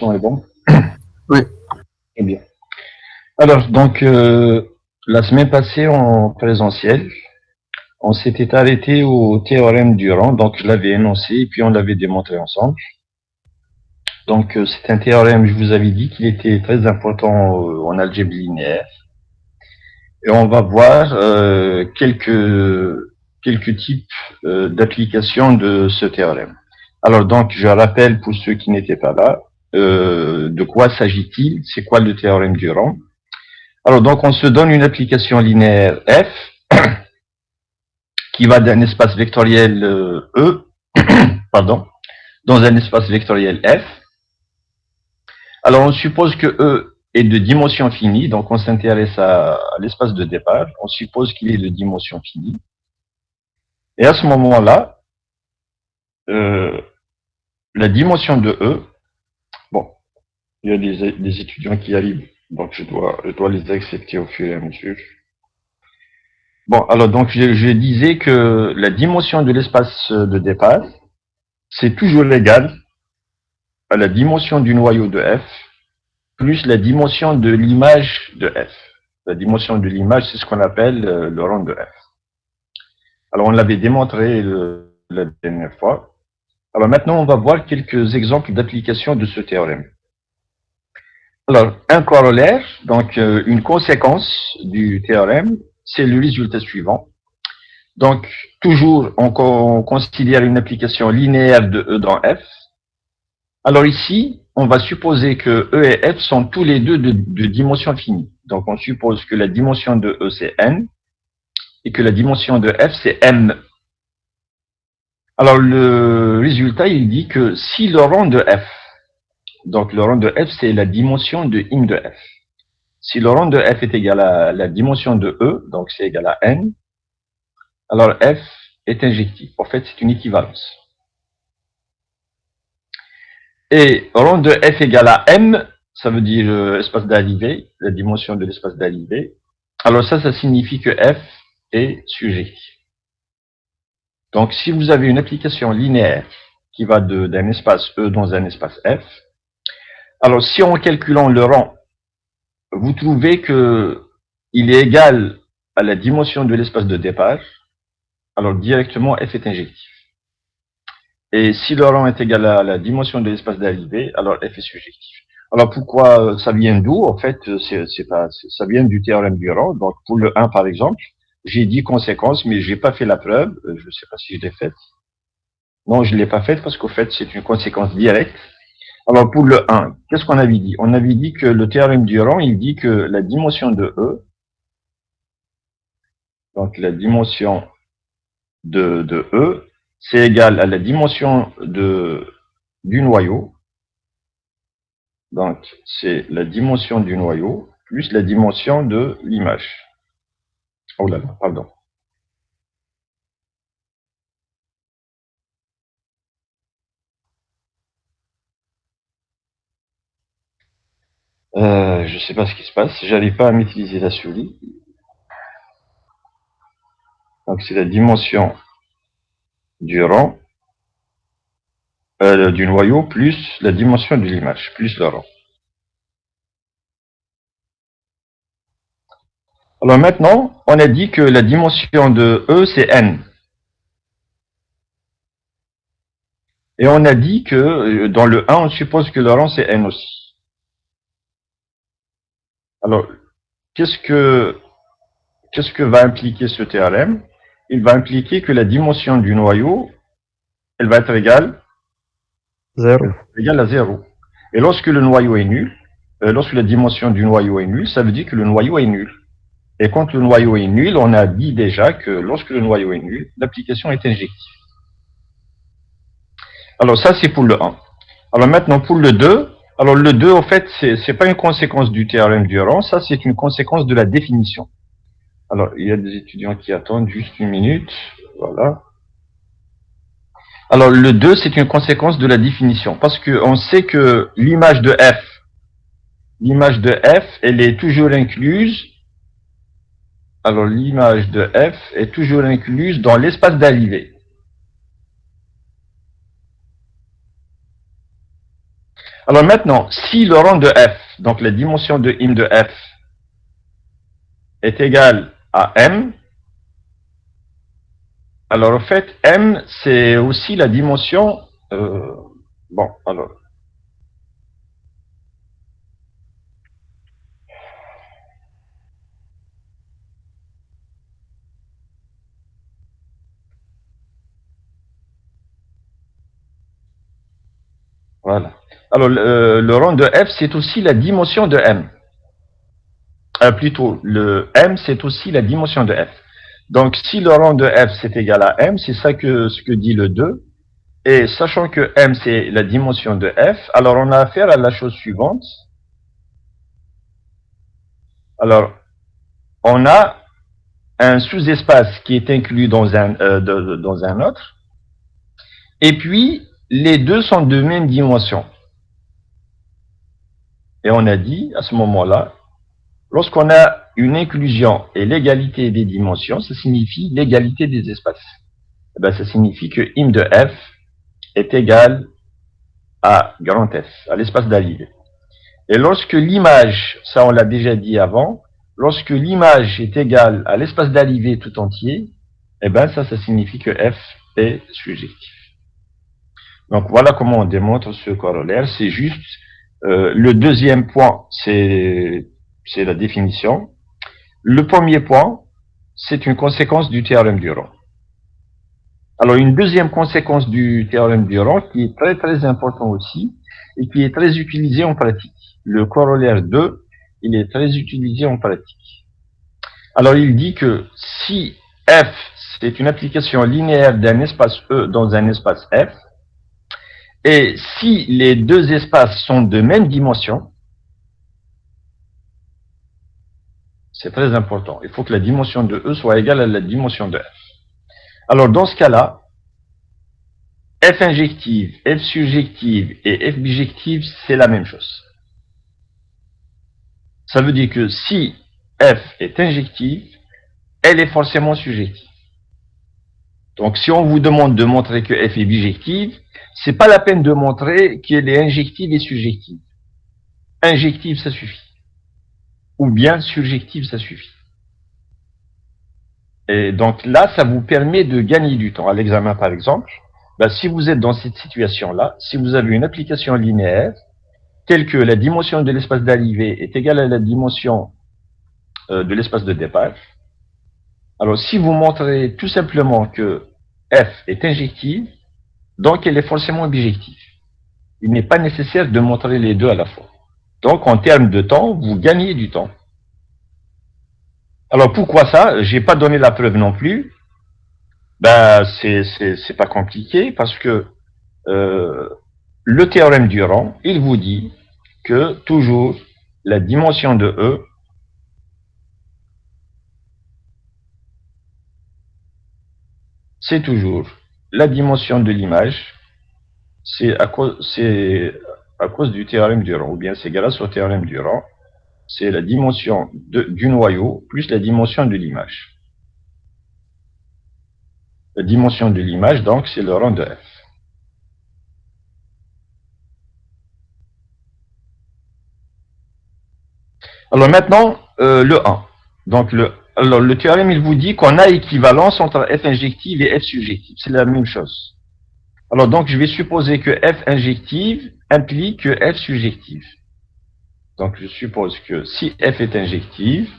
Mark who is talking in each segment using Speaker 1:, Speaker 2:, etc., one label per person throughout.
Speaker 1: Son est bon?
Speaker 2: Oui.
Speaker 1: Eh bien. Alors, donc, la semaine passée en présentiel, on s'était arrêté au théorème du rang, donc je l'avais énoncé et puis on l'avait démontré ensemble. Donc, c'est un théorème, je vous avais dit qu'il était très important en algèbre linéaire. Et on va voir quelques types d'applications de ce théorème. Alors, donc, je rappelle pour ceux qui n'étaient pas là, de quoi s'agit-il? C'est quoi le théorème du rang? Alors, donc, on se donne une application linéaire f qui va d'un espace vectoriel E, pardon, dans un espace vectoriel f. Alors, on suppose que E est de dimension finie, donc on s'intéresse à l'espace de départ. On suppose qu'il est de dimension finie. Et à ce moment-là, la dimension de E, bon, il y a des étudiants qui arrivent, donc je dois les accepter au fur et à mesure. Bon, alors donc je disais que la dimension de l'espace de départ, c'est toujours égal à la dimension du noyau de F plus la dimension de l'image de F. La dimension de l'image, c'est ce qu'on appelle le rang de F. Alors on l'avait démontré la dernière fois. Alors maintenant, on va voir quelques exemples d'application de ce théorème. Alors, un corollaire, donc une conséquence du théorème, c'est le résultat suivant. Donc, toujours, on considère une application linéaire de E dans F. Alors ici, on va supposer que E et F sont tous les deux de dimension finie. Donc, on suppose que la dimension de E, c'est N, et que la dimension de F, c'est M. Alors, le résultat, il dit que si le rang de F, donc le rang de F, c'est la dimension de in de F. Si le rang de F est égal à la dimension de E, donc c'est égal à N, alors F est injectif. En fait, c'est une équivalence. Et rang de F égale à M, ça veut dire espace d'arrivée, la dimension de l'espace d'arrivée. Alors ça signifie que F est surjectif. Donc si vous avez une application linéaire qui va d'un espace E dans un espace F, alors si en calculant le rang, vous trouvez que il est égal à la dimension de l'espace de départ, alors directement F est injectif. Et si le rang est égal à la dimension de l'espace d'arrivée, alors F est surjectif. Alors pourquoi ça vient d'où? En fait, ça vient du théorème du rang. Donc pour le 1 par exemple, j'ai dit conséquence, mais j'ai pas fait la preuve. Je ne sais pas si je l'ai faite. Non, je ne l'ai pas faite parce qu'au fait, c'est une conséquence directe. Alors pour le 1, qu'est-ce qu'on avait dit? On avait dit que le théorème du rang, il dit que la dimension de E, donc la dimension de E, c'est égal à la dimension du noyau. Donc, c'est la dimension du noyau plus la dimension de l'image. Oh là là, pardon. Je ne sais pas ce qui se passe. J'arrive pas à maîtriser la souris. Donc, c'est la dimension du rang, du noyau plus la dimension de l'image, plus le rang. Alors maintenant, on a dit que la dimension de E, c'est N. Et on a dit que dans le 1, on suppose que le rang, c'est N aussi. Alors, qu'est-ce que va impliquer ce théorème? Il va impliquer que la dimension du noyau, elle va être égale
Speaker 2: 0.
Speaker 1: à 0. Et lorsque le noyau est nul, lorsque la dimension du noyau est nulle, ça veut dire que le noyau est nul. Et quand le noyau est nul, on a dit déjà que lorsque le noyau est nul, l'application est injective. Alors ça, c'est pour le 1. Alors maintenant, pour le 2, alors le 2, en fait, c'est pas une conséquence du théorème du rang, ça c'est une conséquence de la définition. Alors, il y a des étudiants qui attendent juste une minute. Voilà. Alors, le 2, c'est une conséquence de la définition, parce qu'on sait que l'image de F, elle est toujours incluse. Alors, l'image de F est toujours incluse dans l'espace d'arrivée. Alors maintenant, si le rang de f, donc la dimension de im de f, est égale à m, alors en fait, m, c'est aussi la dimension... bon, alors... Voilà. Alors, le rang de f, c'est aussi la dimension de m. Plutôt, le m, c'est aussi la dimension de f. Donc, si le rang de f, c'est égal à m, c'est ça ce que dit le 2. Et sachant que m, c'est la dimension de f, alors on a affaire à la chose suivante. Alors, on a un sous-espace qui est inclus dans un autre. Et puis, les deux sont de même dimension. Et on a dit, à ce moment-là, lorsqu'on a une inclusion et l'égalité des dimensions, ça signifie l'égalité des espaces. Eh bien, ça signifie que im de f est égal à grand F, à l'espace d'arrivée. Et lorsque l'image, ça on l'a déjà dit avant, lorsque l'image est égale à l'espace d'arrivée tout entier, eh bien ça signifie que f est surjectif. Donc voilà comment on démontre ce corollaire. C'est juste le deuxième point, c'est la définition. Le premier point, c'est une conséquence du théorème du rang. Alors une deuxième conséquence du théorème du rang qui est très très important aussi et qui est très utilisé en pratique. Le corollaire 2, il est très utilisé en pratique. Alors il dit que si f c'est une application linéaire d'un espace E dans un espace F, et si les deux espaces sont de même dimension, c'est très important. Il faut que la dimension de E soit égale à la dimension de F. Alors dans ce cas-là, F injective, F surjective et F bijective, c'est la même chose. Ça veut dire que si F est injective, elle est forcément surjective. Donc si on vous demande de montrer que F est bijective, c'est pas la peine de montrer qu'elle est injective et surjective. Injective, ça suffit. Ou bien surjective, ça suffit. Et donc là, ça vous permet de gagner du temps. À l'examen, par exemple, si vous êtes dans cette situation-là, si vous avez une application linéaire, telle que la dimension de l'espace d'arrivée est égale à la dimension de l'espace de départ, alors si vous montrez tout simplement que f est injective, donc elle est forcément bijective. Il n'est pas nécessaire de montrer les deux à la fois. Donc en termes de temps, vous gagnez du temps. Alors pourquoi ça? J'ai pas donné la preuve non plus. C'est pas compliqué parce que le théorème du rang, il vous dit que toujours la dimension de E c'est toujours la dimension de l'image, c'est à cause du théorème du rang, ou bien c'est grâce au théorème du rang, c'est la dimension du noyau plus la dimension de l'image. La dimension de l'image, donc, c'est le rang de F. Alors maintenant, le 1. Donc, le théorème, il vous dit qu'on a équivalence entre F injective et F surjective. C'est la même chose. Alors donc, je vais supposer que F injective implique que F surjective. Donc, je suppose que si F est injective,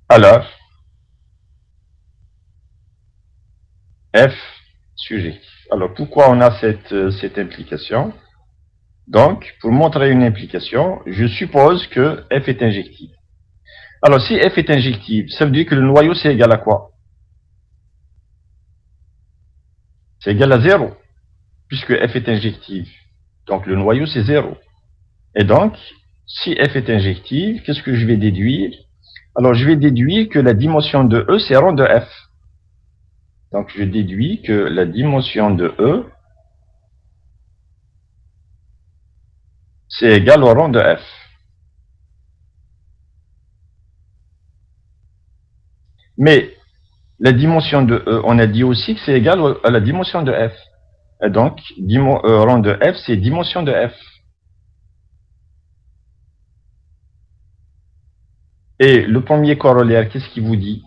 Speaker 1: alors F surjectif. Alors, pourquoi on a cette implication? Donc, pour montrer une implication, je suppose que F est injective. Alors, si F est injective, ça veut dire que le noyau, c'est égal à quoi? C'est égal à 0, puisque F est injective. Donc, le noyau, c'est 0. Et donc, si F est injective, qu'est-ce que je vais déduire? Alors, je vais déduire que la dimension de E, c'est rang de F. Donc, je déduis que la dimension de E, c'est égal au rang de F. Mais la dimension de E, on a dit aussi que c'est égal à la dimension de F. Et donc, rang de f, c'est dimension de f. Et le premier corollaire, qu'est-ce qu'il vous dit?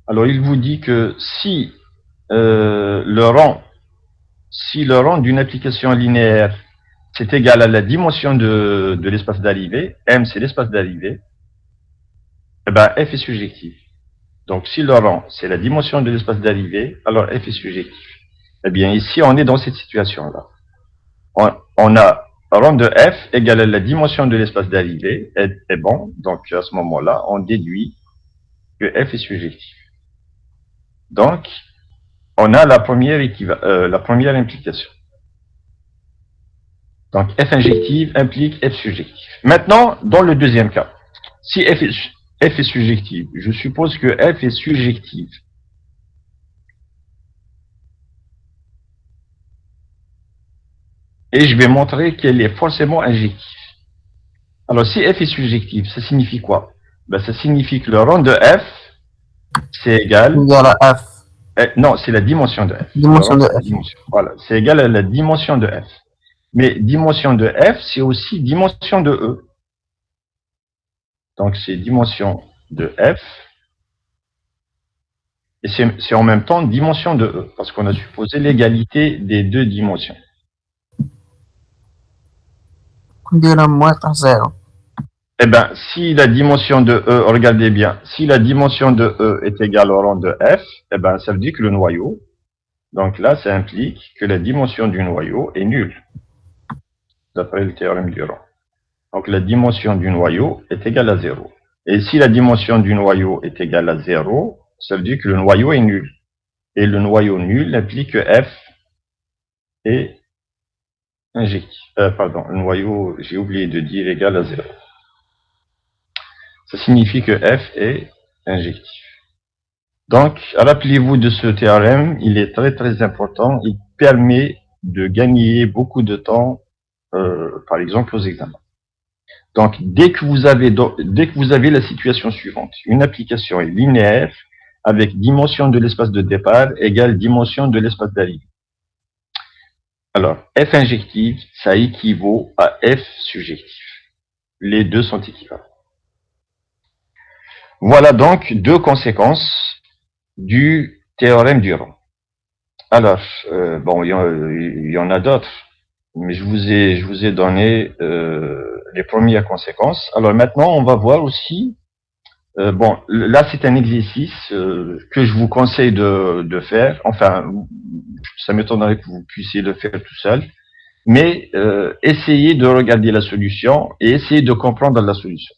Speaker 1: Alors, il vous dit que si le rang d'une application linéaire, c'est égal à la dimension de l'espace d'arrivée, M c'est l'espace d'arrivée, eh ben F est surjectif. Donc si le rang c'est la dimension de l'espace d'arrivée, alors F est surjectif. Eh bien ici on est dans cette situation-là. On a rang de F égal à la dimension de l'espace d'arrivée, est bon, donc à ce moment-là on déduit que F est surjectif. Donc on a la première implication. Donc F injective implique F surjectif. Maintenant, dans le deuxième cas, si F est surjective, je suppose que F est surjective. Et je vais montrer qu'elle est forcément injective. Alors si F est surjective, ça signifie quoi? Ben, ça signifie que le rang de F, c'est égal...
Speaker 2: Égal à F.
Speaker 1: Non, c'est la dimension de F.
Speaker 2: Dimension de F.
Speaker 1: Voilà, c'est égal à la dimension de F. Mais dimension de F, c'est aussi dimension de E. Donc c'est dimension de F, et c'est en même temps dimension de E, parce qu'on a supposé l'égalité des deux dimensions.
Speaker 2: Égal à moins 0.
Speaker 1: Eh bien, si la dimension de E, regardez bien, si la dimension de E est égale au rang de F, eh ben, ça veut dire que le noyau, donc là, ça implique que la dimension du noyau est nulle, d'après le théorème du rang. Donc la dimension du noyau est égale à 0. Et si la dimension du noyau est égale à 0, ça veut dire que le noyau est nul. Et le noyau nul implique que F est injectif. Pardon, le noyau, j'ai oublié de dire égal à 0. Ça signifie que F est injectif. Donc, rappelez-vous de ce théorème, il est très très important, il permet de gagner beaucoup de temps, par exemple aux examens. Donc, dès que vous avez la situation suivante, une application est linéaire avec dimension de l'espace de départ égale dimension de l'espace d'arrivée. Alors, F injective, ça équivaut à F surjectif. Les deux sont équivalents. Voilà donc deux conséquences du théorème du rang. Alors, bon, il y en a d'autres, mais je vous ai donné les premières conséquences. Alors maintenant, on va voir aussi, bon, là c'est un exercice que je vous conseille de faire. Enfin, ça m'étonnerait que vous puissiez le faire tout seul, mais essayez de regarder la solution et essayez de comprendre la solution.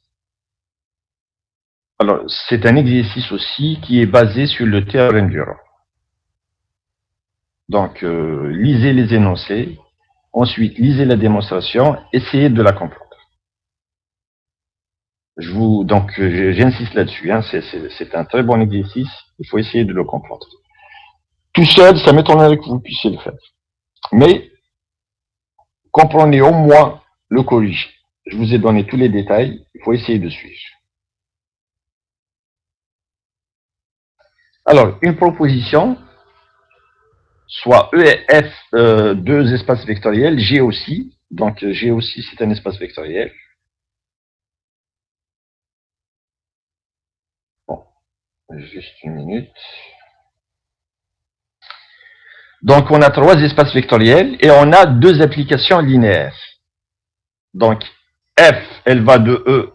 Speaker 1: Alors, c'est un exercice aussi qui est basé sur le théorème du rang. Donc, lisez les énoncés, ensuite lisez la démonstration, essayez de la comprendre. Donc, j'insiste là-dessus, hein, c'est un très bon exercice, il faut essayer de le comprendre. Tout seul, ça m'étonnerait que vous puissiez le faire. Mais, comprenez au moins le corrigé. Je vous ai donné tous les détails, il faut essayer de suivre. Alors, une proposition, soit E et F, deux espaces vectoriels, G aussi, donc G aussi c'est un espace vectoriel. Bon, juste une minute. Donc on a trois espaces vectoriels et on a deux applications linéaires. Donc F, elle va de E,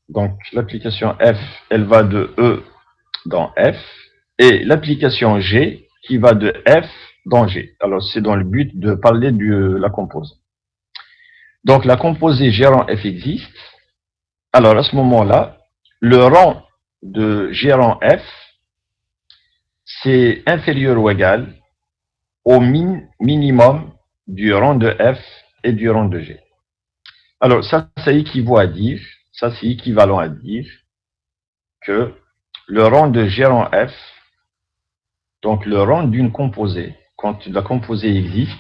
Speaker 1: donc l'application F, elle va de E dans F, et l'application G qui va de F dans G. Alors c'est dans le but de parler de la composée. Donc la composée G rang F existe. Alors à ce moment-là, le rang de G rang F, c'est inférieur ou égal au minimum du rang de F et du rang de G. Alors ça équivaut à dire, ça c'est équivalent à dire que le rang de G rang F, donc le rang d'une composée, quand la composée existe,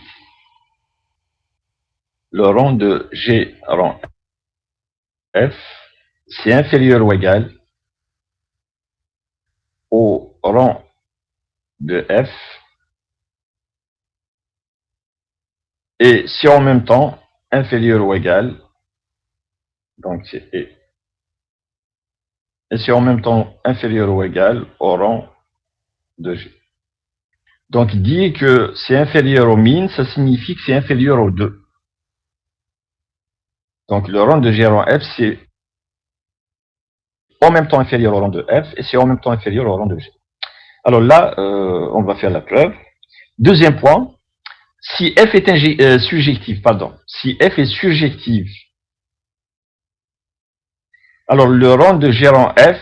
Speaker 1: le rang de G rang F, c'est inférieur ou égal au rang de F et c'est en même temps inférieur ou égal, donc c'est E. Et c'est en même temps inférieur ou égal au rang de G. Donc dire que c'est inférieur au min, ça signifie que c'est inférieur au 2. Donc le rang de G rang F, c'est en même temps inférieur au rang de F, et c'est en même temps inférieur au rang de G. Alors là, on va faire la preuve. Deuxième point, si F est surjectif, si F est surjectif, alors le rang de G rang F,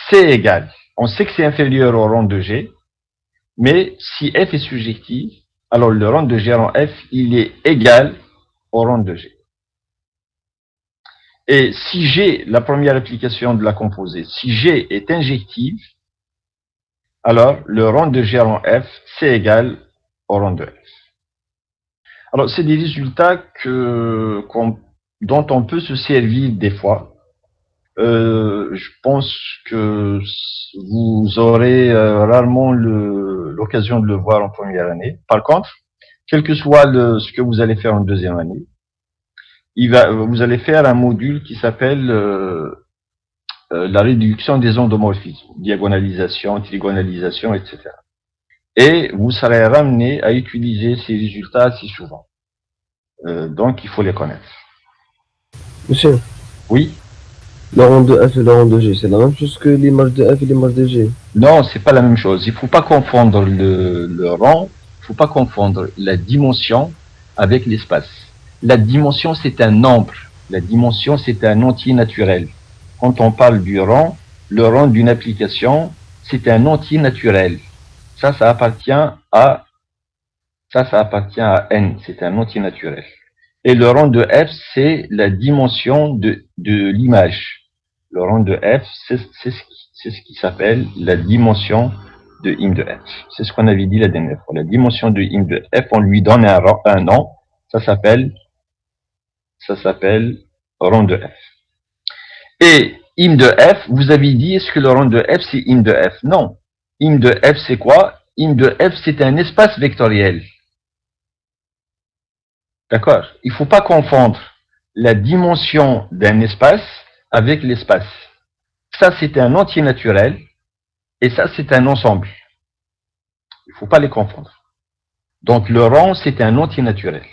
Speaker 1: c'est égal. On sait que c'est inférieur au rang de G, mais si F est surjectif, alors le rang de G rang F, il est égal au rang de G. Et si G, la première application de la composée, si G est injective, alors le rang de G rang F, c'est égal au rang de F. Alors, c'est des résultats dont on peut se servir des fois. Je pense que vous aurez rarement l'occasion de le voir en première année. Par contre, quel que soit ce que vous allez faire en deuxième année, vous allez faire un module qui s'appelle la réduction des endomorphismes, diagonalisation, trigonalisation, etc. Et vous serez ramené à utiliser ces résultats assez souvent. Donc, il faut les connaître.
Speaker 3: Monsieur,
Speaker 1: Oui.
Speaker 3: le rang de F et le rang de G, c'est la même chose que l'image de F et l'image de G.
Speaker 1: Non, c'est pas la même chose. Il faut pas confondre le rang, il faut pas confondre la dimension avec l'espace. La dimension, c'est un nombre. La dimension, c'est un entier naturel. Quand on parle du rang, le rang d'une application, c'est un entier naturel. Ça appartient à N. C'est un entier naturel. Et le rang de F, c'est la dimension de l'image. Le rang de F, c'est ce qui s'appelle la dimension de im de F. C'est ce qu'on avait dit la dernière fois. La dimension de im de F, on lui donne un nom. Ça s'appelle rang de F. Et im de F, vous avez dit, est-ce que le rang de F, c'est im de F? Non. Im de F, c'est quoi? Im de F, c'est un espace vectoriel. D'accord? Il ne faut pas confondre la dimension d'un espace avec l'espace. Ça, c'est un entier naturel, et ça, c'est un ensemble. Il ne faut pas les confondre. Donc, le rang, c'est un entier naturel.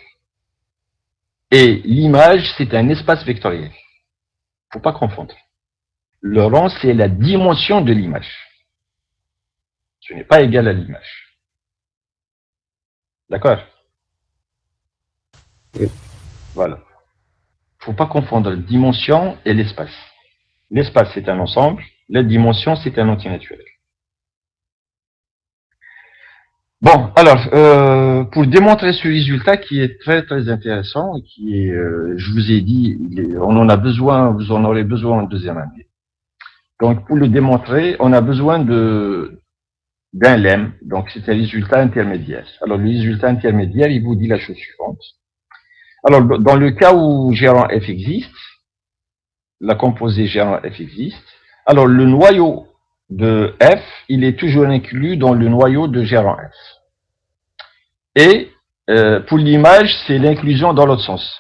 Speaker 1: Et l'image, c'est un espace vectoriel. Il ne faut pas confondre. Le rang, c'est la dimension de l'image. Ce n'est pas égal à l'image. D'accord?
Speaker 3: Oui.
Speaker 1: Voilà. Il ne faut pas confondre la dimension et l'espace. L'espace, c'est un ensemble. La dimension, c'est un entier naturel. Bon, alors, pour démontrer ce résultat qui est très très intéressant, et qui est, je vous ai dit, on en a besoin, vous en aurez besoin en deuxième année. Donc, pour le démontrer, on a besoin d'un lemme, donc c'est un résultat intermédiaire. Alors, le résultat intermédiaire, il vous dit la chose suivante. Alors, dans le cas où G rang F existe, la composée G rang F existe, alors le noyau de F, il est toujours inclus dans le noyau de G rang F. Et pour l'image, c'est l'inclusion dans l'autre sens.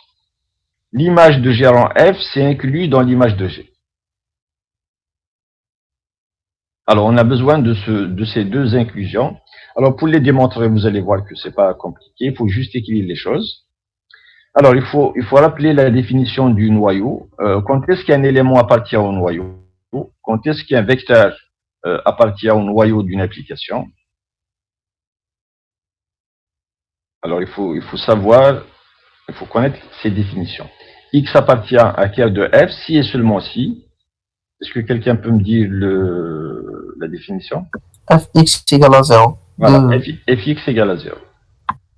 Speaker 1: L'image de G rang F, c'est inclus dans l'image de G. Alors, on a besoin de ces deux inclusions. Alors, pour les démontrer, vous allez voir que c'est pas compliqué. Il faut juste équilibrer les choses. Alors, il faut rappeler la définition du noyau. Quand est-ce qu'un élément appartient au noyau? Quand est-ce qu'un vecteur appartient au noyau d'une application? Alors, il faut savoir, il faut connaître ces définitions. X appartient à quel de F, si et seulement si. Est-ce que quelqu'un peut me dire la définition?
Speaker 2: Fx égale à 0.
Speaker 1: Voilà, fx égale à 0.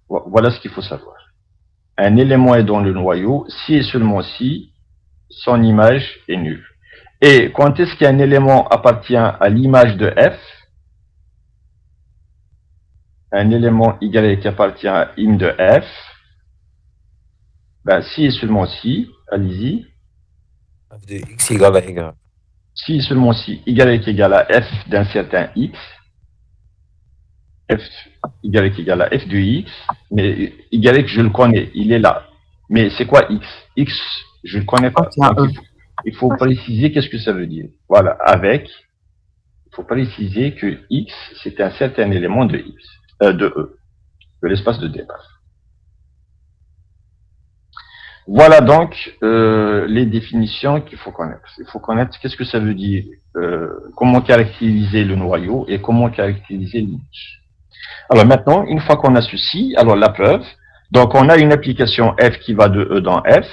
Speaker 1: Voilà ce qu'il faut savoir. Un élément est dans le noyau, si et seulement si, son image est nulle. Et quand est-ce qu'un élément appartient à l'image de F? Un élément Y qui appartient à im de F, ben, si et seulement si, allez-y.
Speaker 4: F de x égale à y.
Speaker 1: Si et seulement si Y égale à F d'un certain X, f y égale à f de x, mais y, je le connais, il est là. Mais c'est quoi x? X, je ne le connais pas.
Speaker 2: Appartient à
Speaker 1: Donc,
Speaker 2: E.
Speaker 1: il faut préciser qu'est-ce que ça veut dire. Voilà, avec, il faut préciser que x, c'est un certain élément de x, de E, de l'espace de départ. Voilà donc les définitions qu'il faut connaître. Il faut connaître qu'est-ce que ça veut dire, comment caractériser le noyau et comment caractériser l'image. Alors maintenant, une fois qu'on a ceci, alors la preuve, donc on a une application f qui va de E dans f,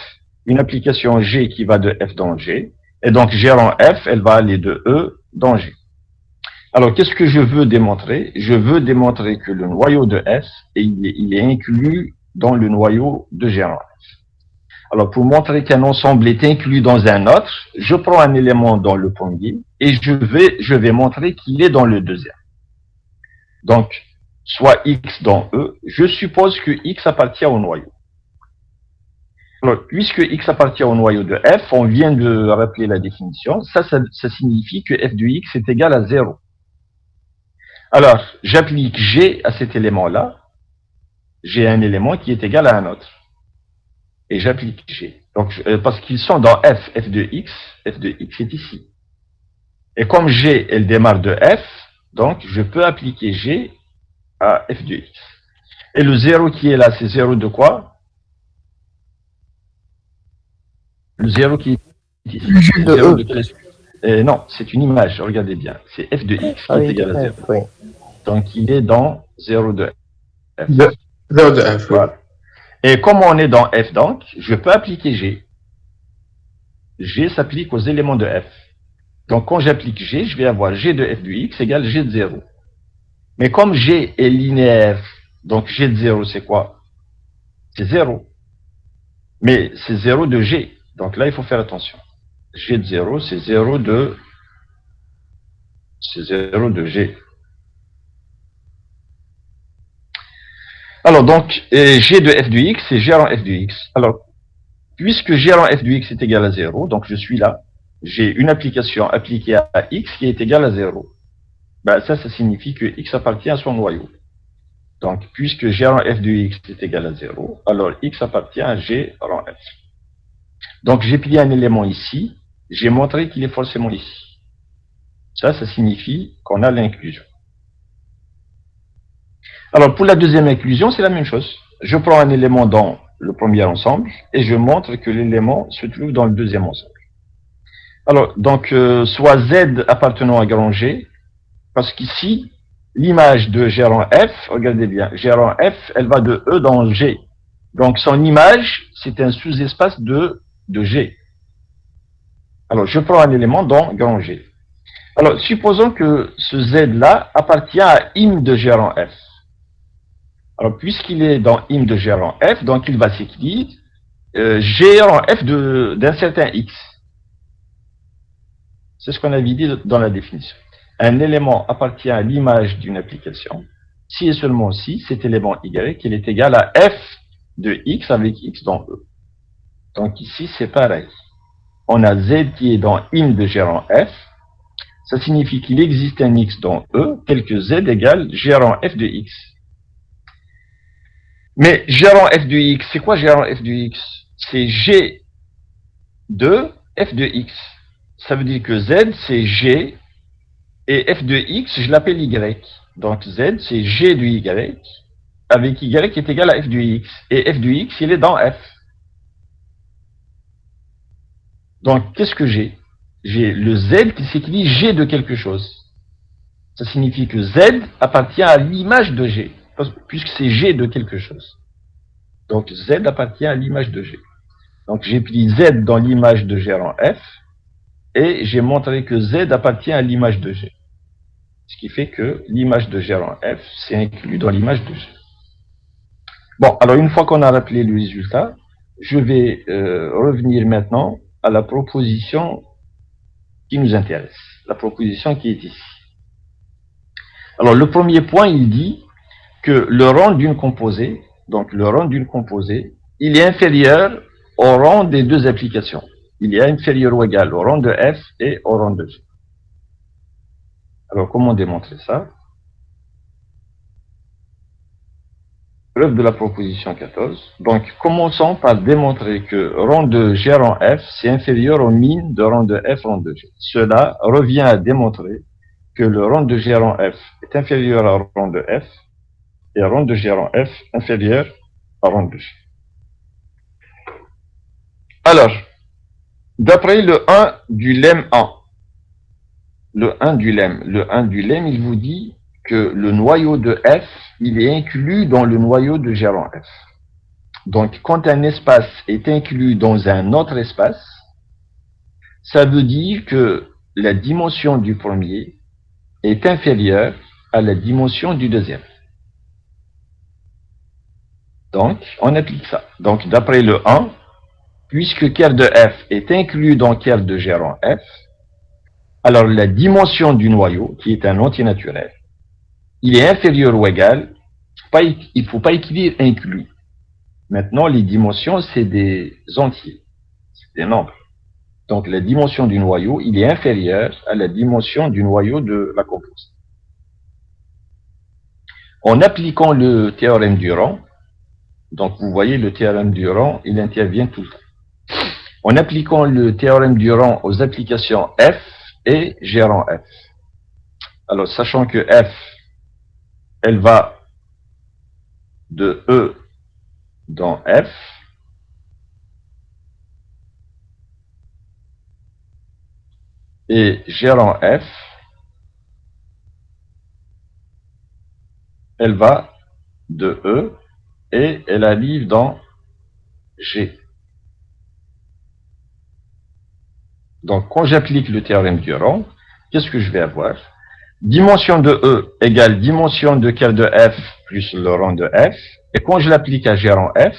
Speaker 1: une application g qui va de f dans g, et donc g en f, elle va aller de E dans g. Alors qu'est-ce que je veux démontrer? Je veux démontrer que le noyau de S, il est inclus dans le noyau de G en F. Alors, pour montrer qu'un ensemble est inclus dans un autre, je prends un élément dans le premier et je vais montrer qu'il est dans le deuxième. Donc, soit X dans E, je suppose que X appartient au noyau. Alors, puisque X appartient au noyau de F, on vient de rappeler la définition, ça signifie que F de X est égal à 0. Alors, j'applique G à cet élément-là. J'ai un élément qui est égal à un autre. Et j'applique G. Donc, parce qu'ils sont dans F de X est ici. Et comme G, elle démarre de F, donc je peux appliquer G à F de X. Et le 0 qui est là, c'est 0 de quoi? Le 0 qui est ici.
Speaker 2: G de
Speaker 1: zéro
Speaker 2: E.
Speaker 1: de quel... non, c'est une image, regardez bien. C'est F de X qui est égal à 0.
Speaker 5: Oui.
Speaker 1: Donc, il est dans 0 de F.
Speaker 5: 0 de F, oui.
Speaker 1: Voilà. Et comme on est dans F, donc, je peux appliquer G. G s'applique aux éléments de F. Donc, quand j'applique G, je vais avoir G de F de X égale G de 0. Mais comme G est linéaire, donc G de 0, c'est quoi? C'est 0. Mais c'est 0 de G. Donc là, il faut faire attention. G de 0, c'est 0 de G. Alors, donc, G de F de X, c'est G en F de X. Alors, puisque G en F de X est égal à 0, donc je suis là, j'ai une application appliquée à X qui est égale à 0. Ben, ça signifie que X appartient à son noyau. Donc, puisque G en F de X est égal à 0, alors X appartient à G en F. Donc, j'ai plié un élément ici, j'ai montré qu'il est forcément ici. Ça signifie qu'on a l'inclusion. Alors, pour la deuxième inclusion, c'est la même chose. Je prends un élément dans le premier ensemble et je montre que l'élément se trouve dans le deuxième ensemble. Alors, donc, soit Z appartenant à grand G, parce qu'ici, l'image de G en F, regardez bien, G en F, elle va de E dans G. Donc, son image, c'est un sous-espace de G. Alors, je prends un élément dans grand G. Alors, supposons que ce Z-là appartient à im de G en F. Alors, puisqu'il est dans im de G en F, donc il va s'écrire G en F d'un certain X. C'est ce qu'on avait dit dans la définition. Un élément appartient à l'image d'une application si et seulement si cet élément Y il est égal à F de X avec X dans E. Donc ici, c'est pareil. On a Z qui est dans im de G en F. Ça signifie qu'il existe un X dans E tel que Z égale G en F de X. Mais G en F de X, c'est quoi G en F de X? C'est G de F de X. Ça veut dire que Z, c'est G, et F de X, je l'appelle Y. Donc Z, c'est G de Y, avec Y qui est égal à F de X. Et F de X, il est dans F. Donc, qu'est-ce que j'ai? J'ai le Z qui s'écrit G de quelque chose. Ça signifie que Z appartient à l'image de G, puisque c'est G de quelque chose. Donc, Z appartient à l'image de G. Donc, j'ai pris Z dans l'image de G en F, et j'ai montré que Z appartient à l'image de G. Ce qui fait que l'image de G en F, c'est inclus dans l'image de G. Bon, alors une fois qu'on a rappelé le résultat, je vais revenir maintenant à la proposition qui nous intéresse, la proposition qui est ici. Alors, le premier point, il dit que le rang d'une composée, donc le rang d'une composée, il est inférieur au rang des deux applications. Il est inférieur ou égal au rang de F et au rang de G. Alors, comment démontrer ça? preuve de la proposition 14. Donc, commençons par démontrer que rang de G rang F, c'est inférieur au min de rang de F rang de G. Cela revient à démontrer que le rang de G rang F est inférieur à rang de F et rang de G rang F inférieur à rang de G. Alors, d'après le 1 du lemme 1, le 1 du lemme, il vous dit que le noyau de F, il est inclus dans le noyau de G rang F. Donc, quand un espace est inclus dans un autre espace, ça veut dire que la dimension du premier est inférieure à la dimension du deuxième. Donc, on applique ça. Donc, d'après le 1, puisque ker de F est inclus dans ker de G rang F, alors la dimension du noyau, qui est un antinaturel, il est inférieur ou égal, il ne faut pas écrire inclus. Maintenant, les dimensions, c'est des entiers, c'est des nombres. Donc, la dimension du noyau, il est inférieur à la dimension du noyau de la composante. En appliquant le théorème du rang, donc vous voyez le théorème du rang, il intervient tout le temps. En appliquant le théorème du rang aux applications F et G rang F. Alors, sachant que F, elle va de E dans F, et G rang F, elle va de E et elle arrive dans G. Donc, quand j'applique le théorème du rang, qu'est-ce que je vais avoir? Dimension de E égale dimension de ker de F plus le rang de F. Et quand je l'applique à G rang F,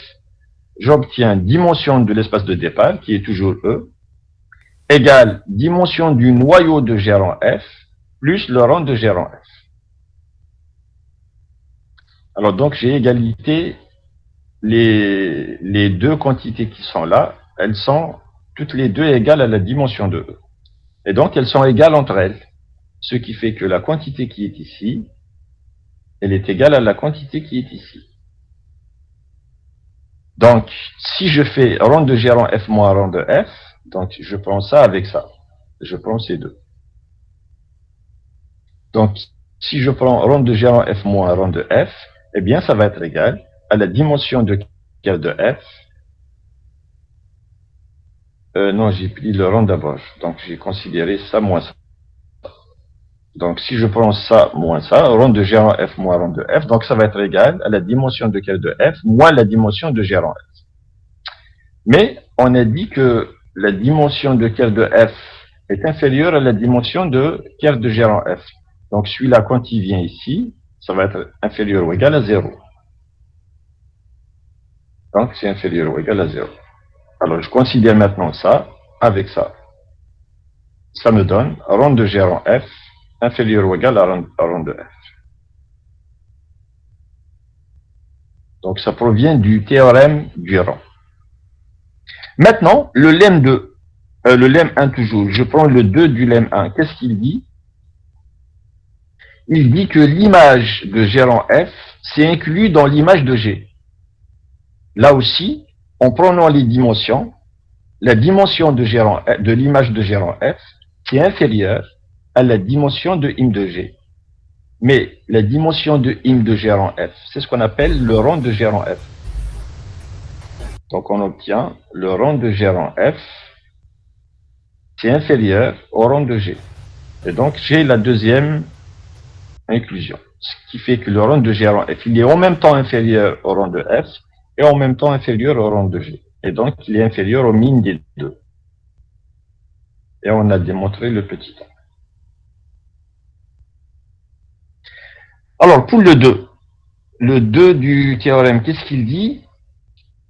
Speaker 1: j'obtiens dimension de l'espace de départ, qui est toujours E, égale dimension du noyau de G rang F plus le rang de G rang F. Alors donc, j'ai égalité, les deux quantités qui sont là, elles sont toutes les deux égales à la dimension de E. Et donc, elles sont égales entre elles. Ce qui fait que la quantité qui est ici, elle est égale à la quantité qui est ici. Donc, si je fais rang de G rang F moins rang de F, donc je prends ça avec ça. Je prends ces deux. Donc, si je prends rang de G rang F moins rang de F, eh bien, ça va être égal à la dimension de ker de F. Non, j'ai pris le rang d'abord. Donc, j'ai considéré ça moins ça. Donc, si je prends ça moins ça, rang de G rang F moins rang de F, donc ça va être égal à la dimension de ker de F moins la dimension de G rang F. Mais, on a dit que la dimension de ker de F est inférieure à la dimension de ker de G rang F. Donc, celui-là, quand il vient ici, ça va être inférieur ou égal à 0. Donc, c'est inférieur ou égal à 0. Alors, je considère maintenant ça avec ça. Ça me donne rang de G rang F inférieur ou égal à rang de F. Donc, ça provient du théorème du rang. Maintenant, le lemme 2, le lemme 1 toujours, je prends le 2 du lemme 1. Qu'est-ce qu'il dit? Il dit que l'image de G rang F, c'est inclus dans l'image de G. Là aussi, en prenant les dimensions, la dimension de l'image de G rang F, c'est inférieure à la dimension de im de G. Mais la dimension de im de G rang F, c'est ce qu'on appelle le rang de G rang F. Donc on obtient le rang de G rang F, c'est inférieur au rang de G. Et donc j'ai la deuxième inclusion. Ce qui fait que le rang de G rang F, il est en même temps inférieur au rang de F et en même temps inférieur au rang de G. Et donc il est inférieur au min des deux. Et on a démontré le petit temps. Alors, pour le 2 du théorème, qu'est-ce qu'il dit?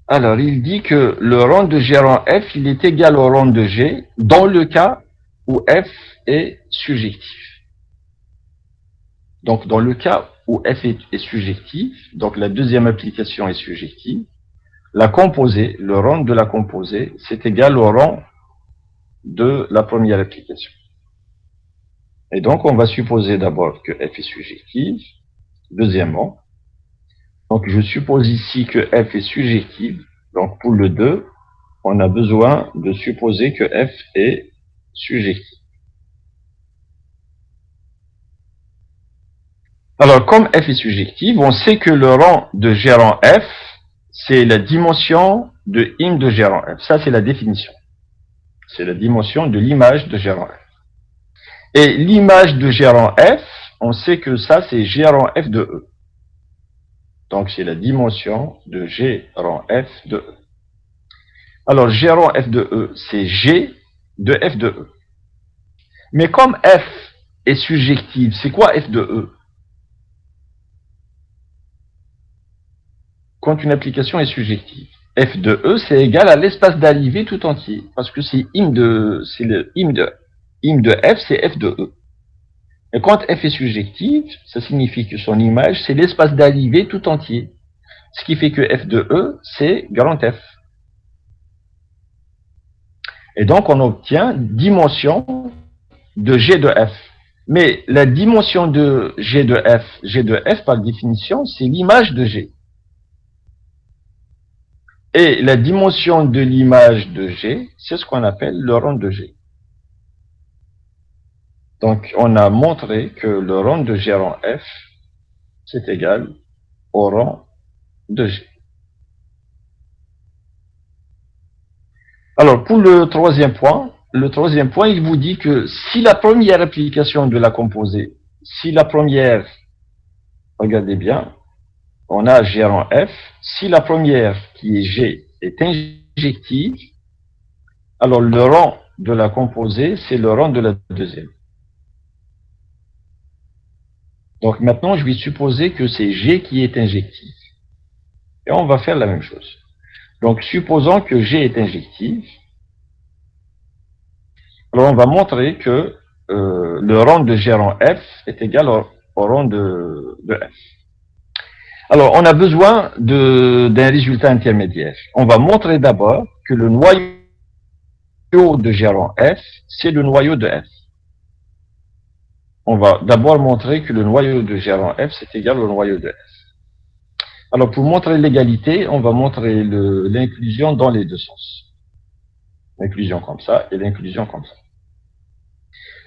Speaker 1: Alors, il dit que le rang de G rang F, il est égal au rang de G dans le cas où F est surjectif. Donc, dans le cas où F est surjectif, donc la deuxième application est surjective, la composée, le rang de la composée, c'est égal au rang de la première application. Et donc, on va supposer d'abord que F est surjectif. Deuxièmement, Donc, je suppose ici que f est surjective. Donc, pour le 2, on a besoin de supposer que f est surjective. Alors, comme f est surjective, on sait que le rang de gérant f, c'est la dimension de im de gérant f. Ça, c'est la définition. C'est la dimension de l'image de gérant f. Et l'image de gérant f, on sait que ça, c'est gérant f de E. Donc, c'est la dimension de gérant f de E. Alors, gérant f de E, c'est G de f de E. Mais comme f est surjective, c'est quoi f de E? Quand une application est surjective, f de E, c'est égal à l'espace d'arrivée tout entier. Parce que c'est im de f, c'est f de E. Et quand f est surjective, ça signifie que son image, c'est l'espace d'arrivée tout entier. Ce qui fait que f de E, c'est grand F. Et donc, on obtient dimension de G de F. Mais la dimension de G de F, par définition, c'est l'image de G. Et la dimension de l'image de G, c'est ce qu'on appelle le rang de G. Donc, on a montré que le rang de G rang F, c'est égal au rang de G. Alors, pour le troisième point, il vous dit que si la première application de la composée, si la première, regardez bien, on a G rang F, si la première, qui est G, est injective, alors le rang de la composée, c'est le rang de la deuxième. Donc maintenant, je vais supposer que c'est G qui est injective. Et on va faire la même chose. Donc, supposons que G est injective, alors on va montrer que le rang de G rang F est égal au rang de F. Alors, on a besoin d'un résultat intermédiaire. On va montrer d'abord que le noyau de G rang F, c'est le noyau de F. On va d'abord montrer que le noyau de G rang F, c'est égal au noyau de F. Alors, pour montrer l'égalité, on va montrer l'inclusion dans les deux sens. L'inclusion comme ça et l'inclusion comme ça.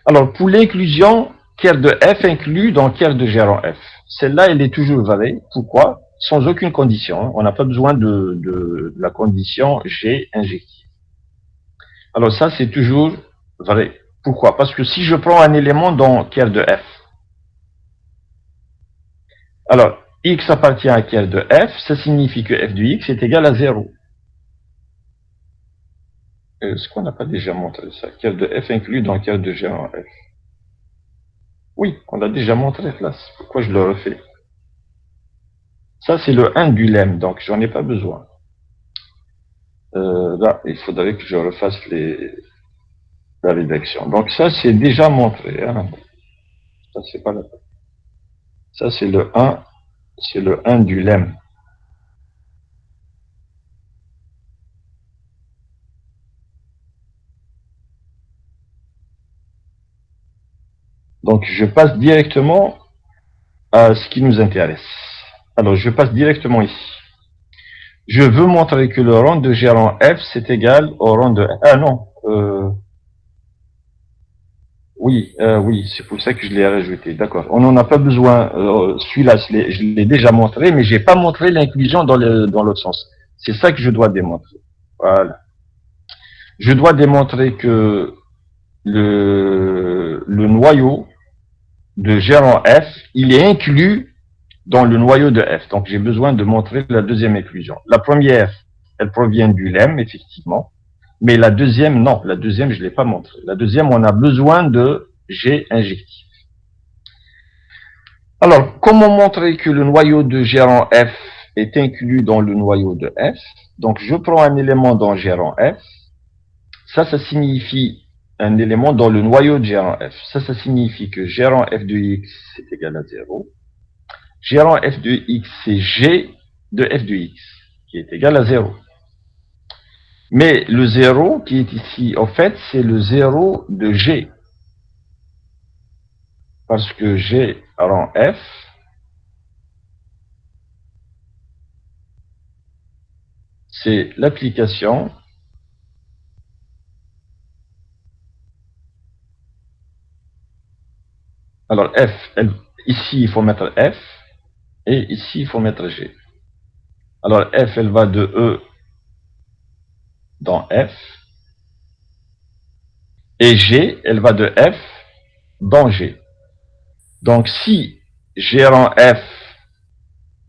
Speaker 1: Alors, pour l'inclusion, ker de F inclus dans ker de G rang F. Celle-là, elle est toujours vraie. Pourquoi? Sans aucune condition. On n'a pas besoin de la condition G injective. Alors ça, c'est toujours vrai. Pourquoi? Parce que si je prends un élément dans ker de F, alors x appartient à ker de F, ça signifie que f de x est égal à 0. Est-ce qu'on n'a pas déjà montré ça? Ker de F inclus dans ker de G rang F. Oui, on l'a déjà montré là. Pourquoi je le refais? Ça, c'est le 1 du lemme, donc j'en ai pas besoin. Là, il faudrait que je refasse la rédaction. Donc ça, c'est déjà montré. Hein. Ça, c'est pas la peine. Ça, c'est le 1 du lemme. Donc, je passe directement à ce qui nous intéresse. Alors, je passe directement ici. Je veux montrer que le rang de G rang F, c'est égal au rang de... Ah non, oui, c'est pour ça que je l'ai rajouté. D'accord. On n'en a pas besoin. Celui-là, je l'ai déjà montré, mais j'ai pas montré l'inclusion dans l'autre sens. C'est ça que je dois démontrer. Voilà. Je dois démontrer que le noyau de G rang F, il est inclus dans le noyau de F. Donc, j'ai besoin de montrer la deuxième inclusion. La première, elle provient du lemme, effectivement. Mais la deuxième, non. La deuxième, je ne l'ai pas montré. La deuxième, on a besoin de G injectif. Alors, comment montrer que le noyau de G rang F est inclus dans le noyau de F? Donc, je prends un élément dans G rang F. Ça signifie un élément dans le noyau de G rang F. Ça signifie que G rang F de x est égal à 0. G rang F de x, c'est G de F de x, qui est égal à 0. Mais le 0 qui est ici, en fait, c'est le 0 de G. Parce que G rang F, c'est l'application alors F, ici il faut mettre F et ici il faut mettre G. Alors F elle va de E dans F et G elle va de F dans G. Donc si G rang F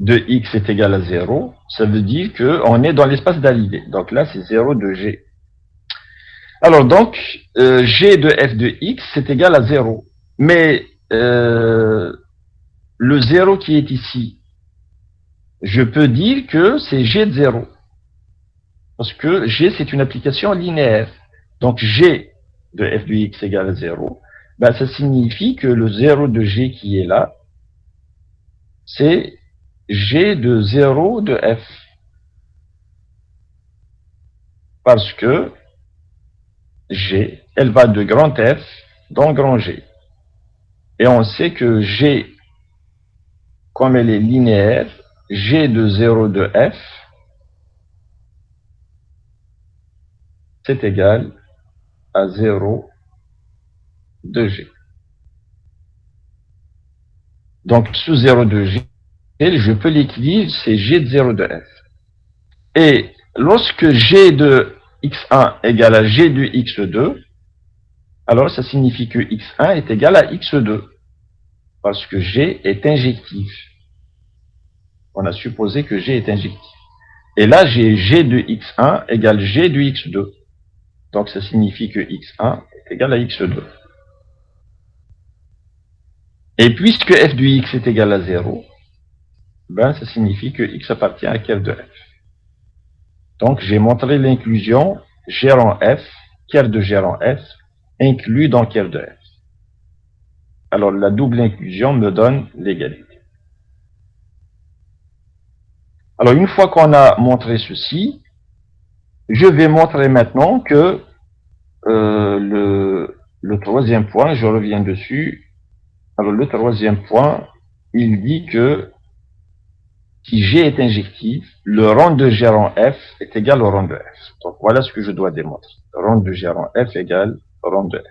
Speaker 1: de X est égal à 0, ça veut dire qu'on est dans l'espace d'arrivée. Donc là c'est 0 de G. Alors donc G de F de X c'est égal à 0. Mais le 0 qui est ici, je peux dire que c'est G de 0. Parce que G, c'est une application linéaire. Donc G de f de x égale à 0, ben, ça signifie que le 0 de G qui est là, c'est G de 0 de f. Parce que G, elle va de grand F dans grand G. Et on sait que G, comme elle est linéaire, G de 0 de f, c'est égal à 0 de G. Donc, sous 0 de G, je peux l'écrire, c'est G de 0 de F. Et lorsque G de X1 égale à G de X2, alors ça signifie que X1 est égal à X2, parce que G est injectif. On a supposé que G est injectif. Et là, j'ai G de X1 égale G de X2. Donc ça signifie que X1 est égal à X2. Et puisque f de x est égal à 0, ben, ça signifie que x appartient à Ker de f. Donc j'ai montré l'inclusion gérant f, Ker de gérant f, inclus dans Ker de f. Alors la double inclusion me donne l'égalité. Alors une fois qu'on a montré ceci, je vais montrer maintenant que le troisième point, je reviens dessus. Alors le troisième point, il dit que si G est injectif, le rang de G rang F est égal au rang de F. Donc voilà ce que je dois démontrer. Le rang de G rang F égale rang de F.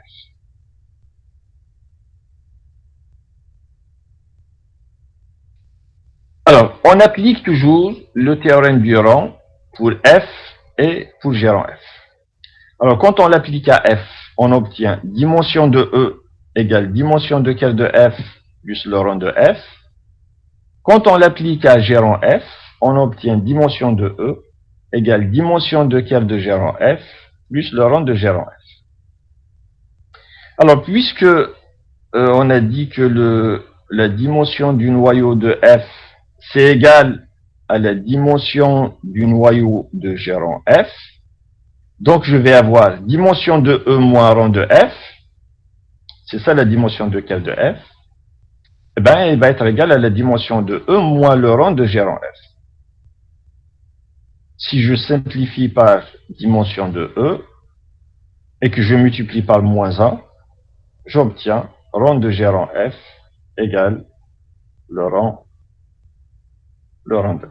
Speaker 1: Alors, on applique toujours le théorème du rang pour F et pour G rang F. Alors, quand on l'applique à F, on obtient dimension de E égale dimension de Ker de F plus le rang de F. Quand on l'applique à G rang F, on obtient dimension de E égale dimension de Ker de G rang F plus le rang de G rang F. Alors, puisque on a dit que la dimension du noyau de F, c'est égal à la dimension du noyau de G rang F, donc je vais avoir dimension de E moins rang de F, c'est ça la dimension de Ker de F, et ben, elle va être égale à la dimension de E moins le rang de G rang F. Si je simplifie par dimension de E et que je multiplie par moins 1, j'obtiens rang de G rang F égale le rang de F.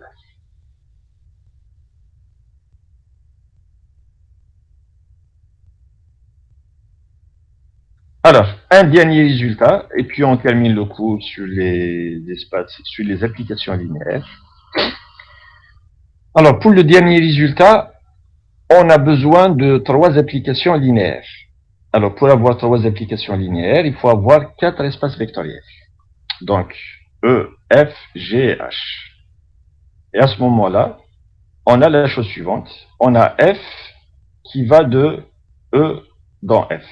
Speaker 1: Alors, un dernier résultat, et puis on termine le cours sur les espaces, sur les applications linéaires. Alors, pour le dernier résultat, on a besoin de 3 applications linéaires. Alors, pour avoir 3 applications linéaires, il faut avoir 4 espaces vectoriels. Donc, E, F, G et H. Et à ce moment-là, on a la chose suivante. On a F qui va de E dans F.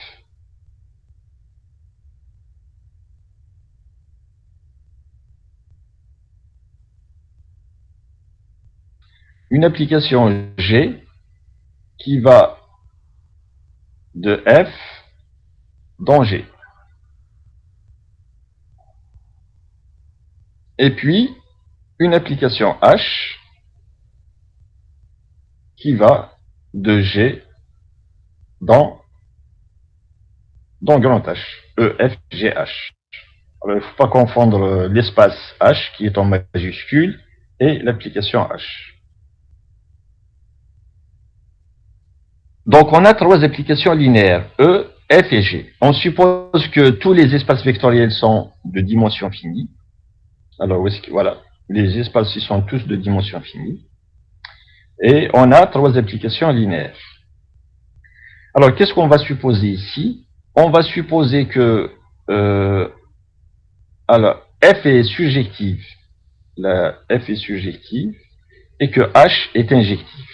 Speaker 1: Une application G qui va de F dans G. Et puis, une application H qui va de G dans grand H. E, F, G, H. Alors, il ne faut pas confondre l'espace H qui est en majuscule et l'application H. Donc, on a trois applications linéaires, E, F et G. On suppose que tous les espaces vectoriels sont de dimension finie. Alors, voilà, les espaces ils sont tous de dimension finie. Et on a trois applications linéaires. Alors, qu'est-ce qu'on va supposer ici? On va supposer que alors, F est surjective. La F est surjective et que H est injectif.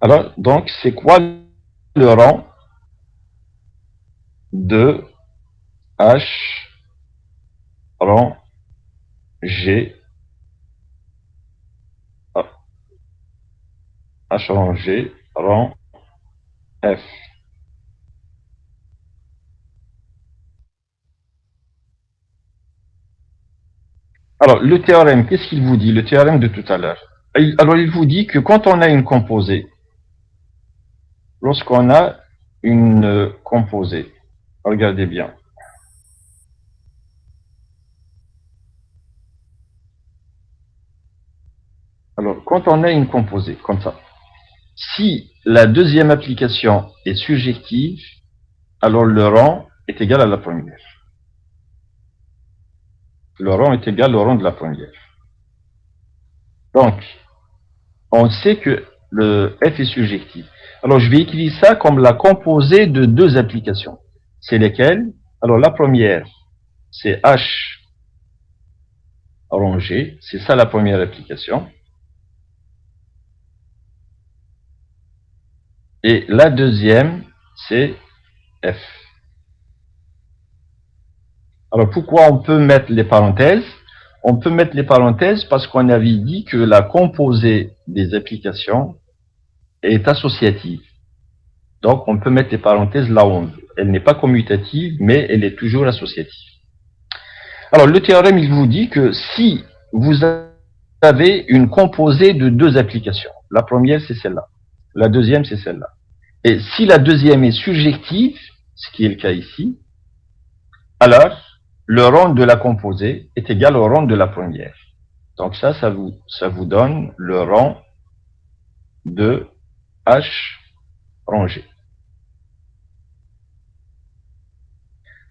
Speaker 1: Alors, donc, c'est quoi le rang de H rang G H rang G rang F? Alors, le théorème, qu'est-ce qu'il vous dit? Le théorème de tout à l'heure. Alors, il vous dit que quand on a une composée, lorsqu'on a une composée, regardez bien. Alors, quand on a une composée, comme ça, si la deuxième application est surjective, alors le rang est égal à la première. Le rang est égal au rang de la première. Donc, on sait que le F est surjectif. Alors, je vais utiliser ça comme la composée de deux applications. C'est lesquelles? Alors, la première, c'est H rang G. C'est ça la première application. Et la deuxième, c'est F. Alors, pourquoi on peut mettre les parenthèses? On peut mettre les parenthèses parce qu'on avait dit que la composée des applications est associative. Donc, on peut mettre les parenthèses là où on veut. Elle n'est pas commutative, mais elle est toujours associative. Alors, le théorème, il vous dit que si vous avez une composée de deux applications, la première, c'est celle-là. La deuxième, c'est celle-là. Et si la deuxième est surjective, ce qui est le cas ici, alors, le rang de la composée est égal au rang de la première. Donc ça vous donne le rang de H rangé.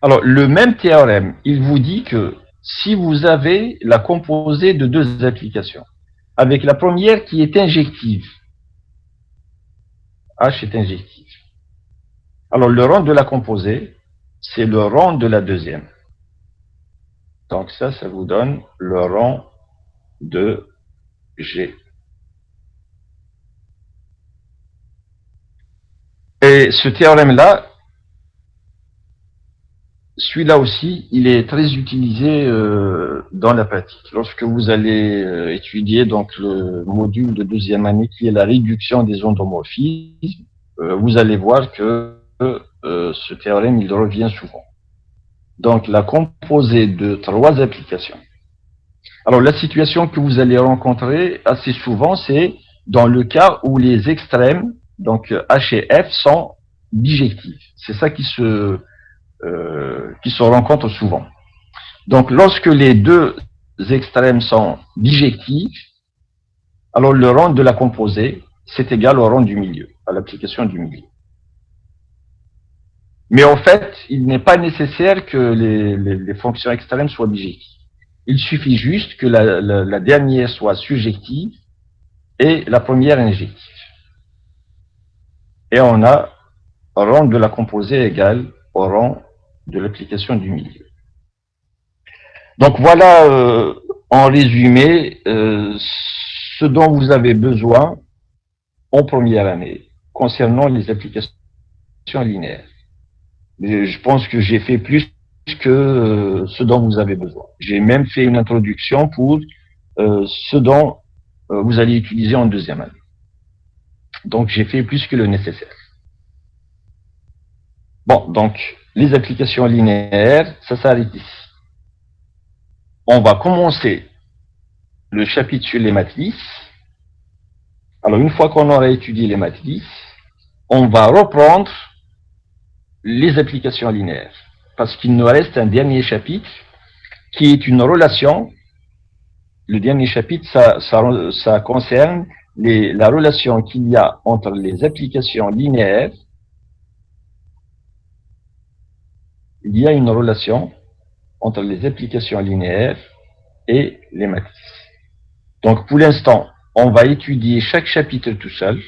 Speaker 1: Alors, le même théorème, il vous dit que si vous avez la composée de deux applications, avec la première qui est injective, H est injective, alors le rang de la composée, c'est le rang de la deuxième. Donc ça vous donne le rang de G. Et ce théorème-là, celui-là aussi, il est très utilisé dans la pratique. Lorsque vous allez étudier donc le module de deuxième année qui est la réduction des endomorphismes, vous allez voir que ce théorème, il revient souvent. Donc la composée de trois applications. Alors la situation que vous allez rencontrer assez souvent, c'est dans le cas où les extrêmes, donc H et F, sont bijectifs. C'est ça qui se rencontre souvent. Donc lorsque les deux extrêmes sont bijectifs, alors le rang de la composée, c'est égal au rang du milieu, à l'application du milieu. Mais en fait, il n'est pas nécessaire que les fonctions extrêmes soient bijectives. Il suffit juste que la dernière soit surjective et la première injective. Et on a rang de la composée égal au rang de l'application du milieu. Donc voilà, en résumé, ce dont vous avez besoin en première année concernant les applications linéaires. Mais je pense que j'ai fait plus que ce dont vous avez besoin. J'ai même fait une introduction pour ce dont vous allez utiliser en deuxième année. Donc j'ai fait plus que le nécessaire. Bon, donc les applications linéaires, ça s'arrête ici. On va commencer le chapitre sur les matrices. Alors une fois qu'on aura étudié les matrices, on va reprendre les applications linéaires. Parce qu'il nous reste un dernier chapitre qui est une relation. Le dernier chapitre, ça concerne la relation qu'il y a entre les applications linéaires, il y a une relation entre les applications linéaires et les matrices. Donc, pour l'instant, on va étudier chaque chapitre tout seul.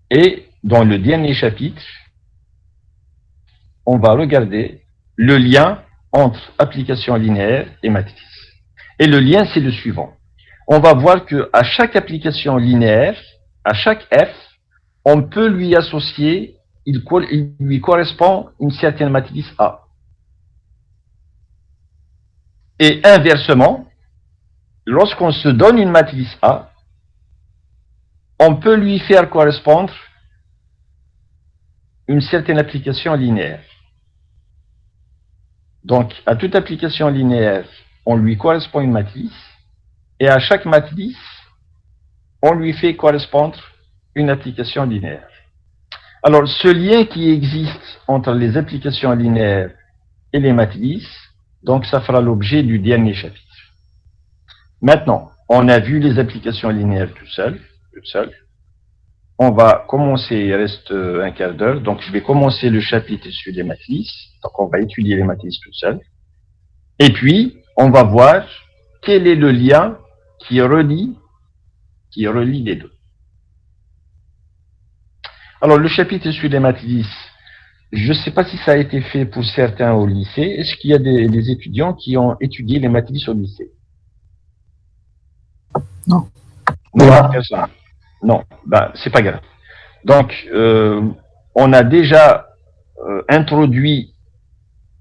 Speaker 1: Et dans le dernier chapitre, on va regarder le lien entre application linéaire et matrice. Et le lien, c'est le suivant. On va voir qu'à chaque application linéaire, à chaque f, on peut lui associer, il lui correspond une certaine matrice A. Et inversement, lorsqu'on se donne une matrice A, on peut lui faire correspondre une certaine application linéaire. Donc, à toute application linéaire, on lui correspond une matrice, et à chaque matrice, on lui fait correspondre une application linéaire. Alors, ce lien qui existe entre les applications linéaires et les matrices, donc ça fera l'objet du dernier chapitre. Maintenant, on a vu les applications linéaires tout seul. On va commencer, il reste un quart d'heure, donc je vais commencer le chapitre sur les matrices. Donc on va étudier les matrices tout seul. Et puis, on va voir quel est le lien qui relie les deux. Alors, le chapitre sur les matrices, je ne sais pas si ça a été fait pour certains au lycée. Est-ce qu'il y a des étudiants qui ont étudié les matrices au lycée?
Speaker 2: Non.
Speaker 1: Non, personne. Non, ben, c'est pas grave. Donc, on a déjà introduit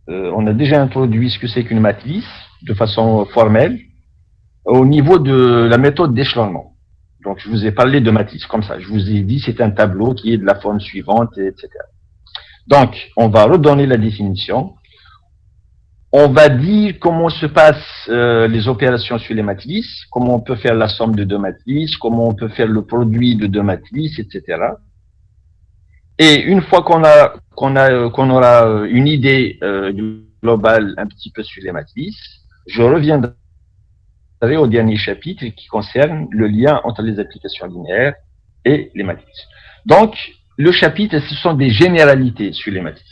Speaker 1: ce que c'est qu'une matrice de façon formelle au niveau de la méthode d'échelonnement. Donc, je vous ai parlé de matrice comme ça. Je vous ai dit c'est un tableau qui est de la forme suivante, etc. Donc, on va redonner la définition. On va dire comment se passent les opérations sur les matrices, comment on peut faire la somme de deux matrices, comment on peut faire le produit de deux matrices, etc. Et une fois qu'on aura une idée globale un petit peu sur les matrices, je reviendrai au dernier chapitre qui concerne le lien entre les applications linéaires et les matrices. Donc, le chapitre, ce sont des généralités sur les matrices.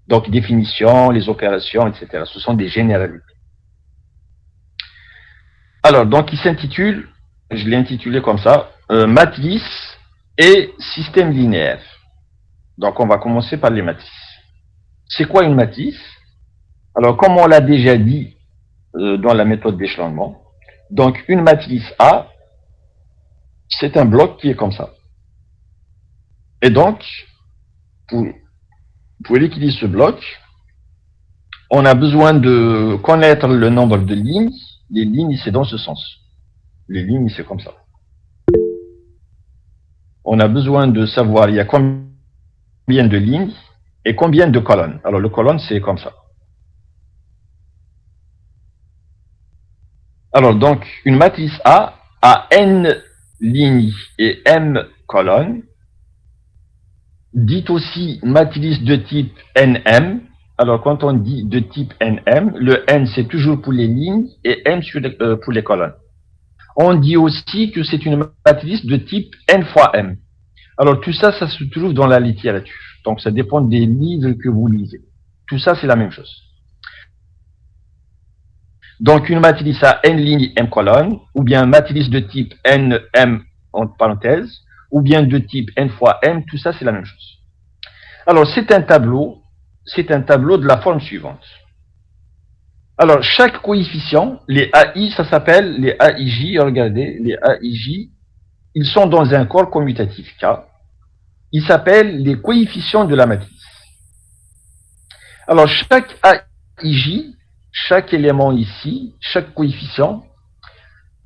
Speaker 1: Donc, définition, les opérations, etc. Ce sont des généralités. Alors, donc, il s'intitule, je l'ai intitulé comme ça, matrice et système linéaire. Donc, on va commencer par les matrices. C'est quoi une matrice? Alors, comme on l'a déjà dit dans la méthode d'échelonnement, donc une matrice A, c'est un bloc qui est comme ça. Et donc, pour liquider ce bloc, on a besoin de connaître le nombre de lignes. Les lignes, c'est dans ce sens. Les lignes, c'est comme ça. On a besoin de savoir il y a combien de lignes et combien de colonnes. Alors, le colonne, c'est comme ça. Alors, donc, une matrice A a n lignes et m colonnes, dit aussi matrice de type nm. Alors, quand on dit de type nm, le n, c'est toujours pour les lignes et m pour les colonnes. On dit aussi que c'est une matrice de type n fois m. Alors, tout ça, ça se trouve dans la littérature. Donc, ça dépend des livres que vous lisez. Tout ça, c'est la même chose. Donc, une matrice à n lignes, m colonnes, ou bien matrice de type n, m, entre parenthèses, ou bien de type n fois m, tout ça, c'est la même chose. Alors, c'est un tableau de la forme suivante. Alors, chaque coefficient, les AI, ça s'appelle les AIJ, regardez, les AIJ, ils sont dans un corps commutatif K. Ils s'appellent les coefficients de la matrice. Alors, chaque AIJ, chaque élément ici, chaque coefficient,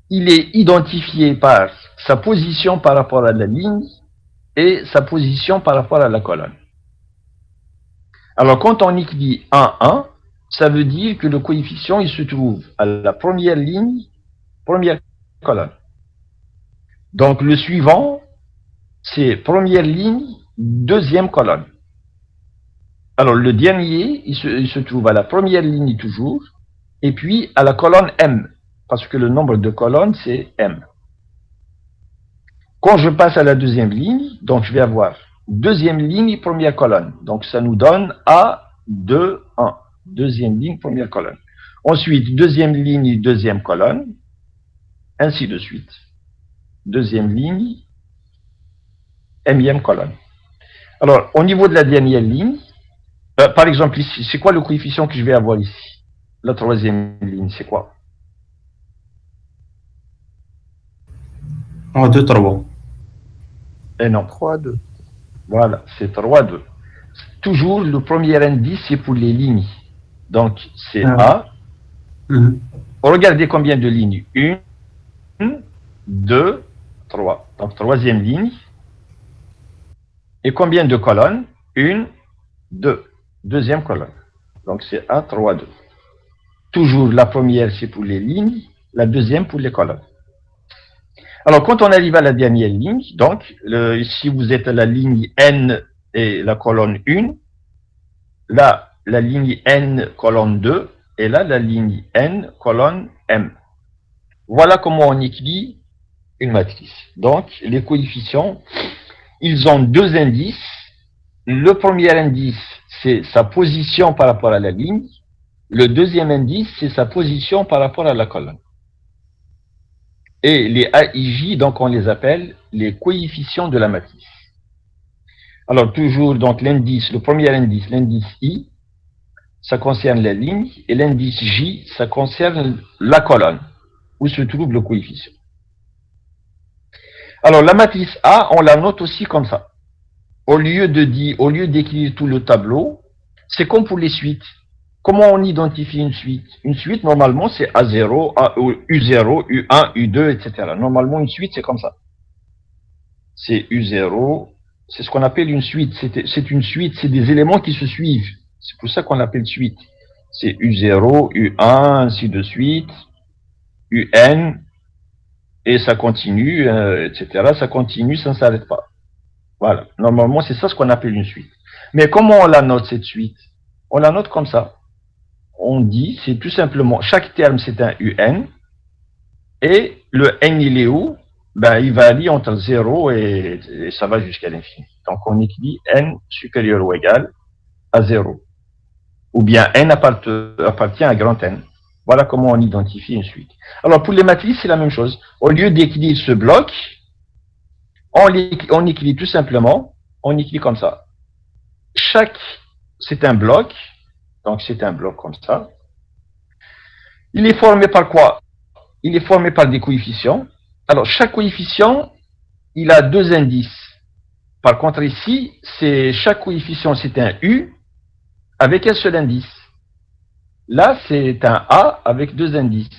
Speaker 1: il est identifié par sa position par rapport à la ligne et sa position par rapport à la colonne. Alors, quand on écrit 1, 1, ça veut dire que le coefficient, il se trouve à la première ligne, première colonne. Donc, le suivant, c'est première ligne, deuxième colonne. Alors, le dernier, il se trouve à la première ligne toujours, et puis à la colonne M, parce que le nombre de colonnes, c'est M. Quand je passe à la deuxième ligne, donc je vais avoir deuxième ligne, première colonne. Donc ça nous donne A, 2, 1. Deuxième ligne, première colonne. Ensuite, deuxième ligne, deuxième colonne, ainsi de suite. Deuxième ligne, nème colonne. Alors, au niveau de la dernière ligne, par exemple, ici, c'est quoi le coefficient que je vais avoir ici? La troisième ligne, c'est quoi?
Speaker 5: 1, 2, 3.
Speaker 1: Et non.
Speaker 2: 3, 2.
Speaker 1: Voilà, c'est 3, 2. Toujours, le premier indice, c'est pour les lignes. Donc, c'est A.
Speaker 5: Mhm.
Speaker 1: Regardez combien de lignes. 1, 2, 3. Donc, troisième ligne. Et combien de colonnes? 1, 2. Deuxième colonne. Donc, c'est A, 3, 2. Toujours, la première, c'est pour les lignes. La deuxième, pour les colonnes. Alors, quand on arrive à la dernière ligne, donc, ici, vous êtes à la ligne N et la colonne 1. Là, la ligne N, colonne 2. Et là, la ligne N, colonne M. Voilà comment on écrit une matrice. Donc, les coefficients, ils ont deux indices. Le premier indice, c'est sa position par rapport à la ligne. Le deuxième indice, c'est sa position par rapport à la colonne. Et les AIJ, donc on les appelle les coefficients de la matrice. Alors toujours, donc l'indice, le premier indice, l'indice I, ça concerne la ligne, et l'indice J, ça concerne la colonne, où se trouve le coefficient. Alors la matrice A, on la note aussi comme ça. Au lieu d'écrire tout le tableau, c'est comme pour les suites. Comment on identifie une suite? Une suite, normalement, c'est A0, U0, U1, U2, etc. Normalement, une suite, c'est comme ça. C'est U0, c'est ce qu'on appelle une suite. C'est une suite, c'est des éléments qui se suivent. C'est pour ça qu'on l'appelle suite. C'est U0, U1, ainsi de suite, UN, et ça continue, etc. Ça continue, ça ne s'arrête pas. Voilà. Normalement, c'est ça ce qu'on appelle une suite. Mais comment on la note, cette suite? On la note comme ça. On dit, c'est tout simplement, chaque terme, c'est un UN, et le N, il est où? Ben, il varie entre 0 et ça va jusqu'à l'infini. Donc, on écrit N supérieur ou égal à 0. Ou bien N appartient à grand N. Voilà comment on identifie une suite. Alors, pour les matrices, c'est la même chose. Au lieu d'écrire ce bloc, on écrit tout simplement, on écrit comme ça. C'est un bloc, donc c'est un bloc comme ça. Il est formé par quoi? Il est formé par des coefficients. Alors, chaque coefficient, il a deux indices. Par contre, ici, chaque coefficient, c'est un U avec un seul indice. Là, c'est un A avec deux indices.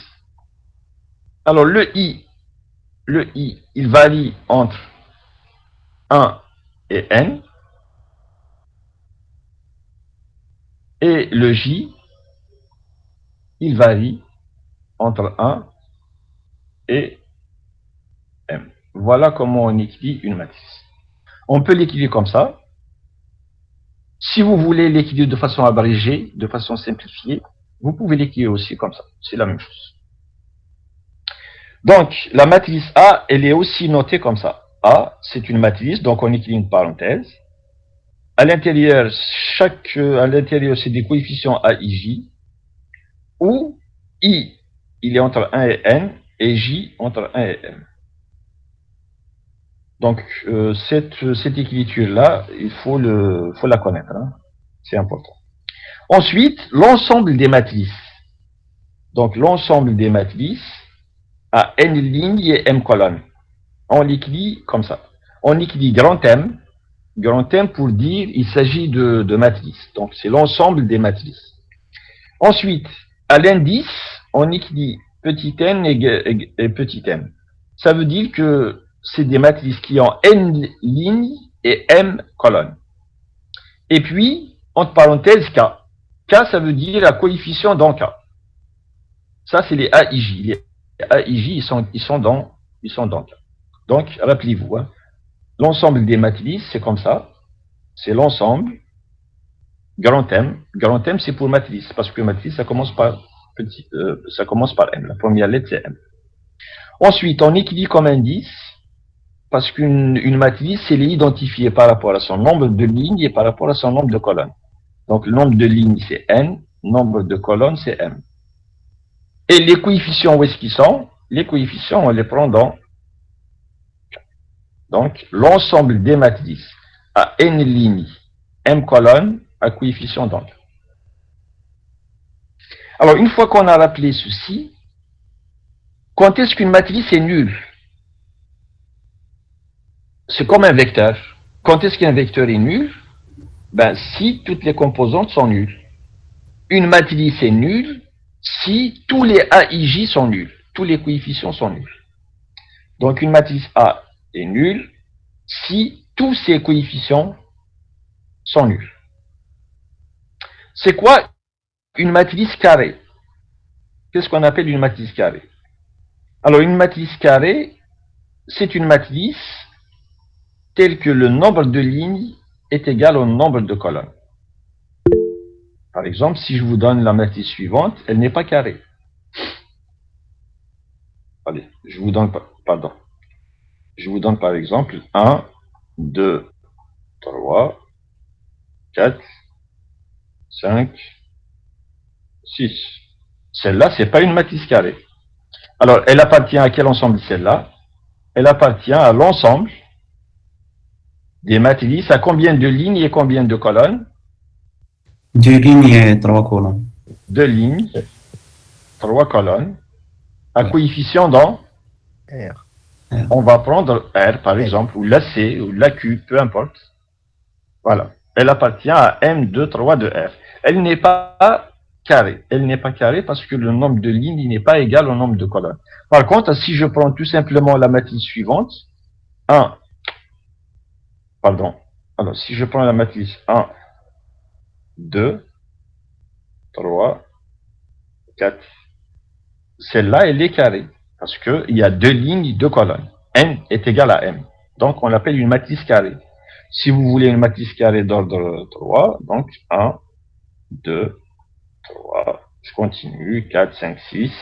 Speaker 1: Alors, le I, il varie entre 1 et N. Et le J, il varie entre 1 et M. Voilà comment on écrit une matrice. On peut l'écrire comme ça. Si vous voulez l'écrire de façon abrégée, de façon simplifiée, vous pouvez l'écrire aussi comme ça. C'est la même chose. Donc, la matrice A, elle est aussi notée comme ça. A, c'est une matrice, donc on écrit une parenthèse. À l'intérieur, c'est des coefficients AIJ, où I, il est entre 1 et N, et J entre 1 et M. Donc, cette écriture-là, il faut la connaître. Hein. C'est important. Ensuite, l'ensemble des matrices. Donc, l'ensemble des matrices a N lignes et M colonnes. On l'écrit comme ça. On écrit grand M pour dire il s'agit de matrices. Donc, c'est l'ensemble des matrices. Ensuite, à l'indice, on écrit petit n et petit m. Ça veut dire que c'est des matrices qui ont n lignes et m colonnes. Et puis, entre parenthèses, K. K, ça veut dire la coefficient dans K. Ça, c'est les AIJ. Les AIJ, ils sont dans K. Donc, rappelez-vous, hein, l'ensemble des matrices, c'est comme ça. C'est l'ensemble. Grand M. Grand M, c'est pour matrice, parce que matrice, ça commence par M. La première lettre, c'est M. Ensuite, on écrit comme indice, parce qu'une matrice, elle est identifiée par rapport à son nombre de lignes et par rapport à son nombre de colonnes. Donc, le nombre de lignes, c'est n, nombre de colonnes, c'est m. Et les coefficients, où est-ce qu'ils sont? Les coefficients, on les prend dans... Donc, l'ensemble des matrices à n lignes, m colonnes, à coefficient d'angle. Alors, une fois qu'on a rappelé ceci, quand est-ce qu'une matrice est nulle? C'est comme un vecteur. Quand est-ce qu'un vecteur est nul? Ben, si toutes les composantes sont nulles. Une matrice est nulle si tous les A et J sont nuls. Tous les coefficients sont nuls. Donc, une matrice A est nulle si tous ses coefficients sont nuls. C'est quoi une matrice carrée? Qu'est-ce qu'on appelle une matrice carrée? Alors, une matrice carrée, c'est une matrice telle que le nombre de lignes est égal au nombre de colonnes. Par exemple, si je vous donne la matrice suivante, elle n'est pas carrée. Allez, je vous donne par exemple 1, 2, 3, 4, 5, 6. Celle-là, ce n'est pas une matrice carrée. Alors, elle appartient à quel ensemble celle-là? Elle appartient à l'ensemble des matrices à combien de lignes et combien de colonnes?
Speaker 5: 2 lignes et 3 colonnes.
Speaker 1: 2 lignes, 3 colonnes, à coefficient dans?
Speaker 4: R.
Speaker 1: On va prendre R, par exemple, ou la C, ou la Q, peu importe. Voilà. Elle appartient à M2, 3 de R. Elle n'est pas carrée. Elle n'est pas carrée parce que le nombre de lignes n'est pas égal au nombre de colonnes. Par contre, si je prends tout simplement la matrice suivante, 1, pardon. Alors, si je prends la matrice 1, 2, 3, 4, celle-là, elle est carrée. Parce qu'il y a 2 lignes, 2 colonnes. N est égal à M. Donc, on l'appelle une matrice carrée. Si vous voulez une matrice carrée d'ordre 3, donc 1, 2, 3, je continue, 4, 5, 6.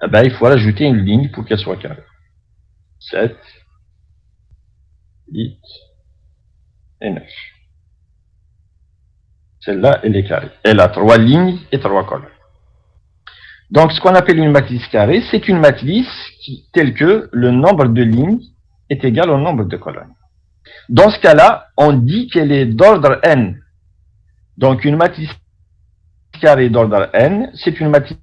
Speaker 1: Eh ben, il faut rajouter une ligne pour qu'elle soit carrée. 7, 8 et 9. Celle-là, elle est carrée. Elle a 3 lignes et 3 colonnes. Donc, ce qu'on appelle une matrice carrée, c'est une matrice telle que le nombre de lignes est égal au nombre de colonnes. Dans ce cas-là, on dit qu'elle est d'ordre n. Donc, une matrice carrée d'ordre n, c'est une matrice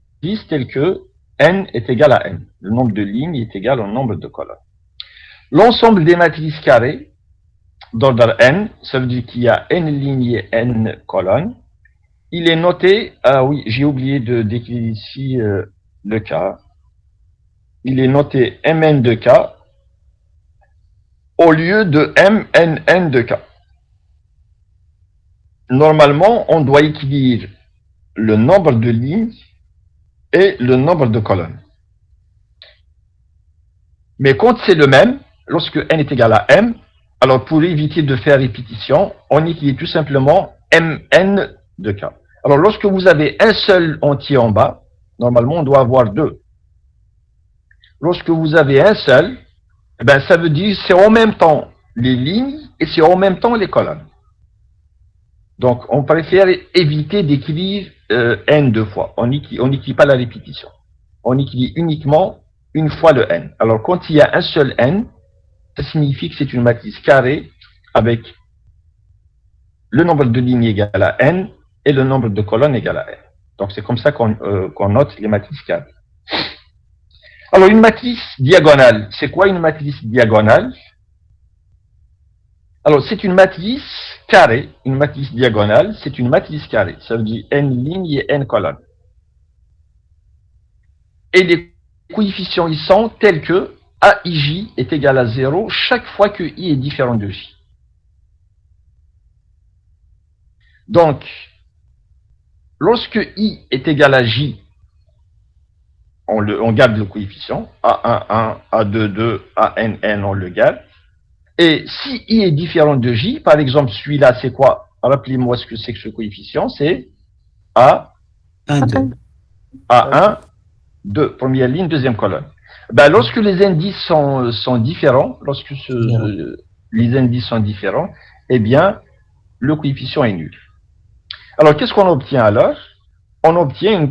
Speaker 1: telle que n est égal à n. Le nombre de lignes est égal au nombre de colonnes. L'ensemble des matrices carrées d'ordre n, ça veut dire qu'il y a n lignes et n colonnes. Il est noté, ah oui, j'ai oublié de décrire ici le cas. Il est noté mn de k au lieu de mnn de k. Normalement, on doit écrire le nombre de lignes et le nombre de colonnes. Mais quand c'est le même, lorsque n est égal à m, alors pour éviter de faire répétition, on écrit tout simplement mn de k. Alors lorsque vous avez un seul entier en bas, normalement on doit avoir 2. Lorsque vous avez un seul, eh ben, ça veut dire c'est en même temps les lignes et c'est en même temps les colonnes. Donc on préfère éviter d'écrire n 2 fois. On n'écrit pas la répétition. On écrit uniquement une fois le n. Alors quand il y a un seul n, ça signifie que c'est une matrice carrée avec le nombre de lignes égal à n et le nombre de colonnes égal à n. Donc c'est comme ça qu'on note les matrices carrées. Alors une matrice diagonale, c'est quoi une matrice diagonale? Alors c'est une matrice carrée, une matrice diagonale, c'est une matrice carrée. Ça veut dire n lignes et n colonnes. Et les coefficients ils sont tels que AIJ est égal à 0 chaque fois que I est différent de J. Donc, lorsque I est égal à J, on garde le coefficient. A1, 1, A2, 2, AN, N, on le garde. Et si I est différent de J, par exemple, celui-là, c'est quoi? Rappelez-moi ce que c'est que ce coefficient. C'est A,
Speaker 5: 1, 2.
Speaker 1: A1, 2. Première ligne, deuxième colonne. Ben, lorsque les indices sont différents, lorsque les indices sont différents, eh bien, le coefficient est nul. Alors, qu'est-ce qu'on obtient alors? On obtient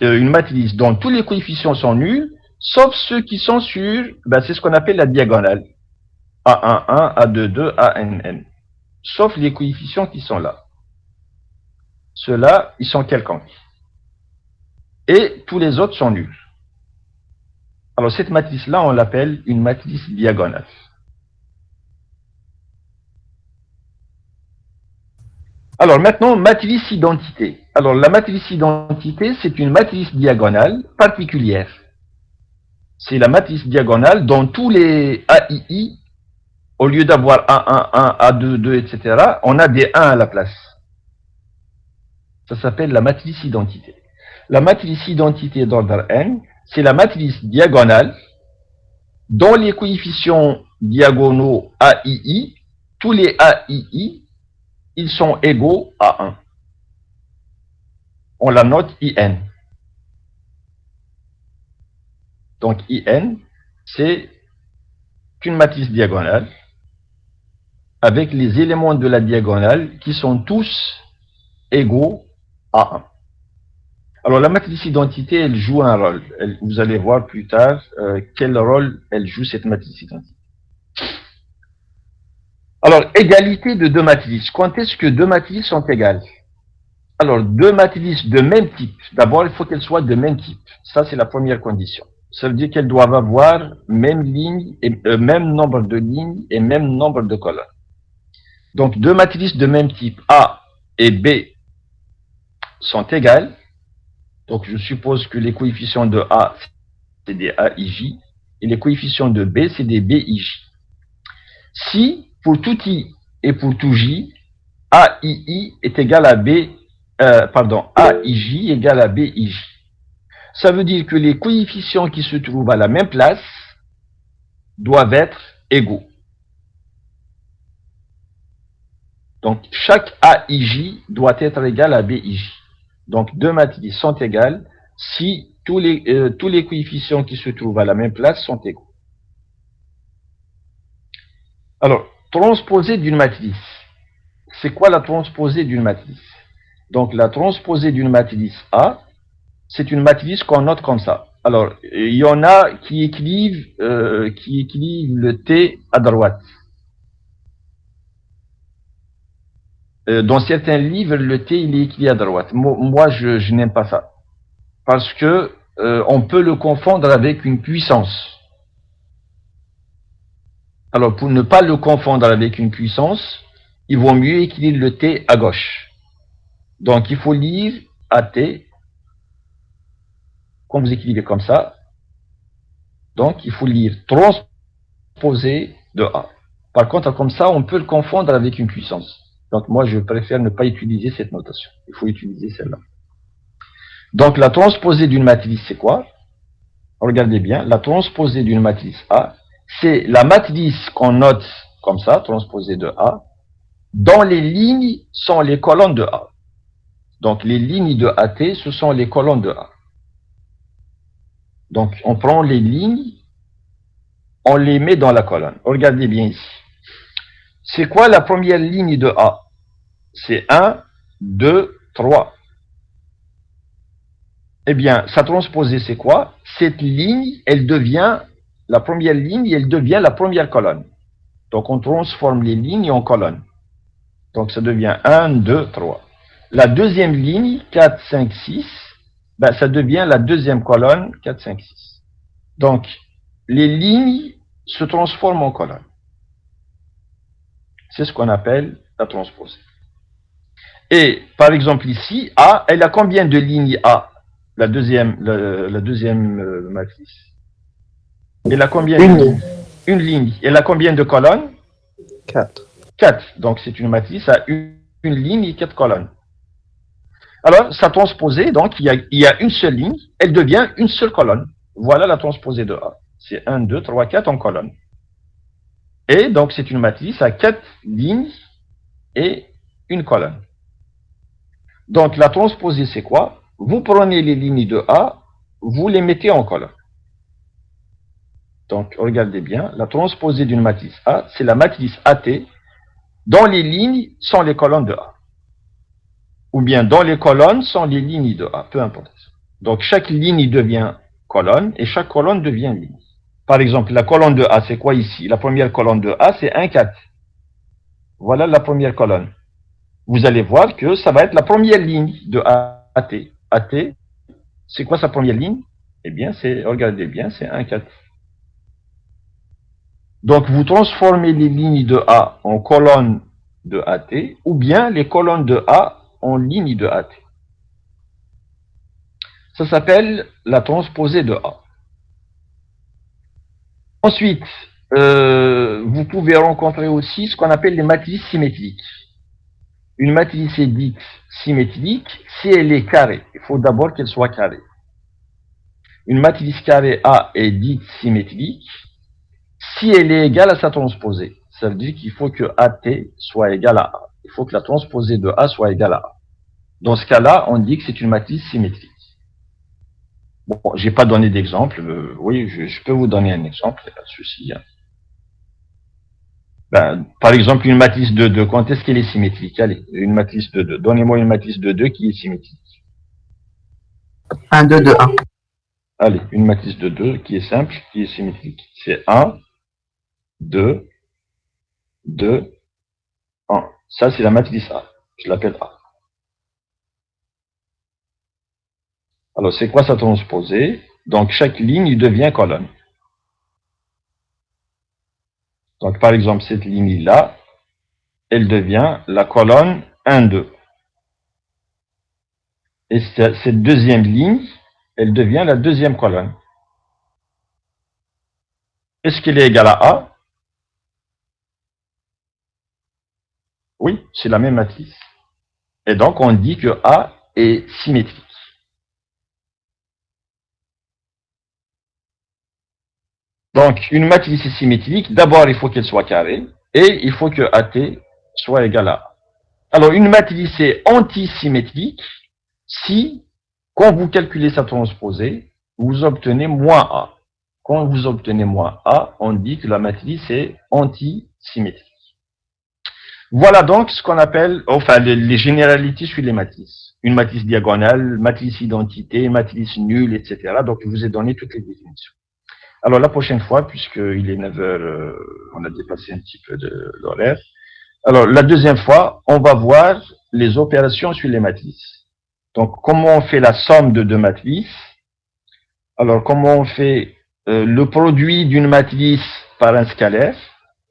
Speaker 1: une matrice dont tous les coefficients sont nuls, sauf ceux qui sont sur, ben, c'est ce qu'on appelle la diagonale. A11, A22, ANN. Sauf les coefficients qui sont là. Ceux-là, ils sont quelconques. Et tous les autres sont nuls. Alors, cette matrice-là, on l'appelle une matrice diagonale. Alors, maintenant, matrice identité. Alors, la matrice identité, c'est une matrice diagonale particulière. C'est la matrice diagonale dont tous les AII, au lieu d'avoir A11, A22, etc., on a des 1 à la place. Ça s'appelle la matrice identité. La matrice identité d'ordre n, c'est la matrice diagonale dont les coefficients diagonaux AII, tous les AII, ils sont égaux à 1. On la note IN. Donc IN, c'est une matrice diagonale avec les éléments de la diagonale qui sont tous égaux à 1. Alors la matrice identité, elle joue un rôle. Vous allez voir plus tard quel rôle elle joue, cette matrice identité. Alors, égalité de deux matrices. Quand est-ce que deux matrices sont égales? Alors, deux matrices de même type. D'abord, il faut qu'elles soient de même type. Ça, c'est la première condition. Ça veut dire qu'elles doivent avoir même ligne, et, même nombre de lignes et même nombre de colonnes. Donc, deux matrices de même type A et B sont égales. Donc, je suppose que les coefficients de A, c'est des AIJ, et les coefficients de B, c'est des BIJ. Si, pour tout I et pour tout J, AII est égal à AIJ égale à BIJ. Ça veut dire que les coefficients qui se trouvent à la même place doivent être égaux. Donc, chaque AIJ doit être égal à BIJ. Donc, deux matrices sont égales si tous les coefficients qui se trouvent à la même place sont égaux. Alors, transposée d'une matrice. C'est quoi la transposée d'une matrice? Donc, la transposée d'une matrice A, c'est une matrice qu'on note comme ça. Alors, il y en a qui écrivent le T à droite. Dans certains livres, le T, il est écrit à droite. Moi, je n'aime pas ça. Parce que on peut le confondre avec une puissance. Alors, pour ne pas le confondre avec une puissance, il vaut mieux écrire le T à gauche. Donc, il faut lire AT, quand vous écrivez comme ça. Donc, il faut lire transposé de A. Par contre, comme ça, on peut le confondre avec une puissance. Donc, moi, je préfère ne pas utiliser cette notation. Il faut utiliser celle-là. Donc, la transposée d'une matrice, c'est quoi? Regardez bien, la transposée d'une matrice A, c'est la matrice qu'on note comme ça, transposée de A, dont les lignes sont les colonnes de A. Donc, les lignes de AT, ce sont les colonnes de A. Donc, on prend les lignes, on les met dans la colonne. Regardez bien ici. C'est quoi la première ligne de A? C'est 1, 2, 3. Eh bien, sa transposée, c'est quoi? Cette ligne, elle devient, la première ligne, elle devient la première colonne. Donc, on transforme les lignes en colonnes. Donc, ça devient 1, 2, 3. La deuxième ligne, 4, 5, 6, ben, ça devient la deuxième colonne, 4, 5, 6. Donc, les lignes se transforment en colonnes. C'est ce qu'on appelle la transposée. Et, par exemple, ici, A, elle a combien de lignes A? La deuxième matrice. Elle a combien de lignes? Une ligne. Elle a combien de colonnes?
Speaker 2: 4.
Speaker 1: 4. Donc, c'est une matrice à une ligne et 4 colonnes. Alors, sa transposée, donc, il y a une seule ligne, elle devient une seule colonne. Voilà la transposée de A. C'est 1, 2, 3, 4 en colonne. Et donc, c'est une matrice à 4 lignes et une colonne. Donc, la transposée, c'est quoi? Vous prenez les lignes de A, vous les mettez en colonne. Donc, regardez bien, la transposée d'une matrice A, c'est la matrice AT dont les lignes sont les colonnes de A. Ou bien dans les colonnes sont les lignes de A, peu importe. Donc, chaque ligne devient colonne et chaque colonne devient ligne. Par exemple, la colonne de A, c'est quoi ici? La première colonne de A, c'est 1, 4. Voilà la première colonne. Vous allez voir que ça va être la première ligne de AT. AT, c'est quoi sa première ligne? Eh bien, regardez bien, c'est 1, 4. Donc, vous transformez les lignes de A en colonnes de AT ou bien les colonnes de A en lignes de AT. Ça s'appelle la transposée de A. Ensuite, vous pouvez rencontrer aussi ce qu'on appelle les matrices symétriques. Une matrice est dite symétrique si elle est carrée. Il faut d'abord qu'elle soit carrée. Une matrice carrée A est dite symétrique si elle est égale à sa transposée. Ça veut dire qu'il faut que AT soit égal à A. Il faut que la transposée de A soit égale à A. Dans ce cas-là, on dit que c'est une matrice symétrique. Bon, je n'ai pas donné d'exemple. Oui, je peux vous donner un exemple, il n'y a pas de souci. Ben, par exemple, une matrice de 2, quand est-ce qu'elle est symétrique? Allez, une matrice de 2. Donnez-moi une matrice de 2 qui est symétrique.
Speaker 2: 1, 2, 2, 1.
Speaker 1: Allez, une matrice de 2 qui est simple, qui est symétrique. C'est 1, 2, 2, 1. Ça, c'est la matrice A. Je l'appelle A. Alors, c'est quoi sa transposée? Donc, chaque ligne devient colonne. Donc, par exemple, cette ligne-là, elle devient la colonne 1, 2. Et cette deuxième ligne, elle devient la deuxième colonne. Est-ce qu'elle est égale à A? Oui, c'est la même matrice. Et donc, on dit que A est symétrique. Donc, une matrice est symétrique. D'abord, il faut qu'elle soit carrée. Et il faut que AT soit égal à A. Alors, une matrice est antisymétrique si, quand vous calculez sa transposée, vous obtenez moins A. Quand vous obtenez moins A, on dit que la matrice est antisymétrique. Voilà donc ce qu'on appelle, enfin, les généralités sur les matrices. Une matrice diagonale, matrice identité, matrice nulle, etc. Donc, je vous ai donné toutes les définitions. Alors, la prochaine fois, puisqu'il est 9 heures, on a dépassé un petit peu de l'horaire. Alors, la deuxième fois, on va voir les opérations sur les matrices. Donc, comment on fait la somme de deux matrices? Alors, comment on fait le produit d'une matrice par un scalaire?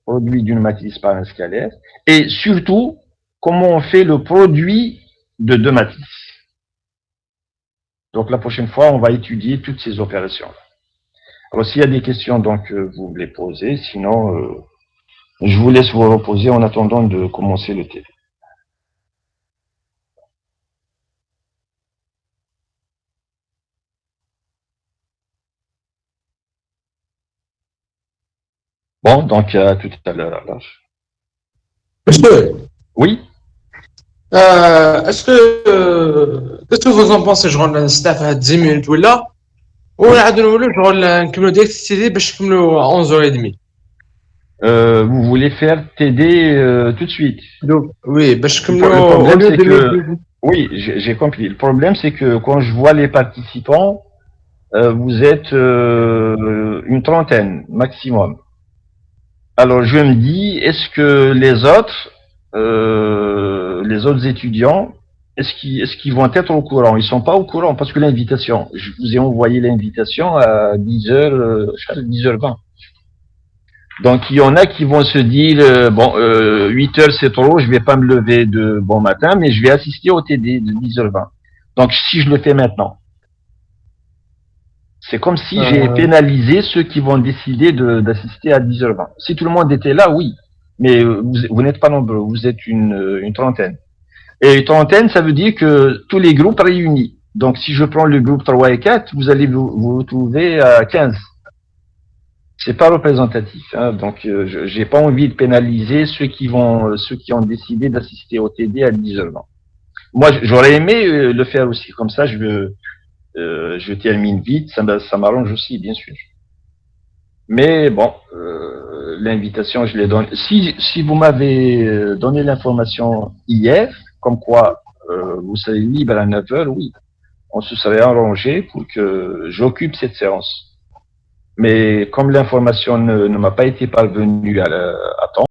Speaker 1: Produit d'une matrice par un scalaire. Et surtout, comment on fait le produit de deux matrices. Donc, la prochaine fois, on va étudier toutes ces opérations. Alors, s'il y a des questions, donc, vous les posez. Sinon, je vous laisse vous reposer en attendant de commencer le TD. Bon, donc, à tout à l'heure.
Speaker 6: Monsieur,
Speaker 1: Oui?
Speaker 6: qu'est-ce que vous en pensez شغل نستعفى 10 minutes ولا نولوا شغل نكملوا ديك السيدي باش نكملوا 11h30
Speaker 1: Vous voulez faire TD tout de suite?
Speaker 6: وي باش
Speaker 1: Le
Speaker 6: نكملوا
Speaker 1: problème, c'est que...
Speaker 6: 2
Speaker 1: Oui, j'ai compris. Le problème, c'est que quand je vois les participants, vous êtes une trentaine maximum. Alors, je me dis, est-ce que les autres étudiants, est-ce qu'ils vont être au courant? Ils sont pas au courant parce que l'invitation, je vous ai envoyé l'invitation à 10h, 10h20. Donc, il y en a qui vont se dire, 8 heures c'est trop, je vais pas me lever de bon matin, mais je vais assister au TD de 10h20. Donc, si je le fais maintenant, c'est comme si j'ai pénalisé ceux qui vont décider d'assister à 10h20. Si tout le monde était là, oui. Mais vous n'êtes pas nombreux, vous êtes une trentaine. Et une trentaine, ça veut dire que tous les groupes réunis. Donc, si je prends le groupe 3 et 4, vous allez vous retrouver à 15. C'est pas représentatif, hein. Donc, j'ai pas envie de pénaliser ceux qui ont décidé d'assister au TD à 10h20. Moi, j'aurais aimé le faire aussi. Comme ça, je termine vite. Ça m'arrange aussi, bien sûr. Mais bon, l'invitation, je l'ai donnée. Si vous m'avez donné l'information hier, comme quoi vous serez libre à 9 heures, oui, on se serait arrangé pour que j'occupe cette séance. Mais comme l'information ne m'a pas été parvenue à temps,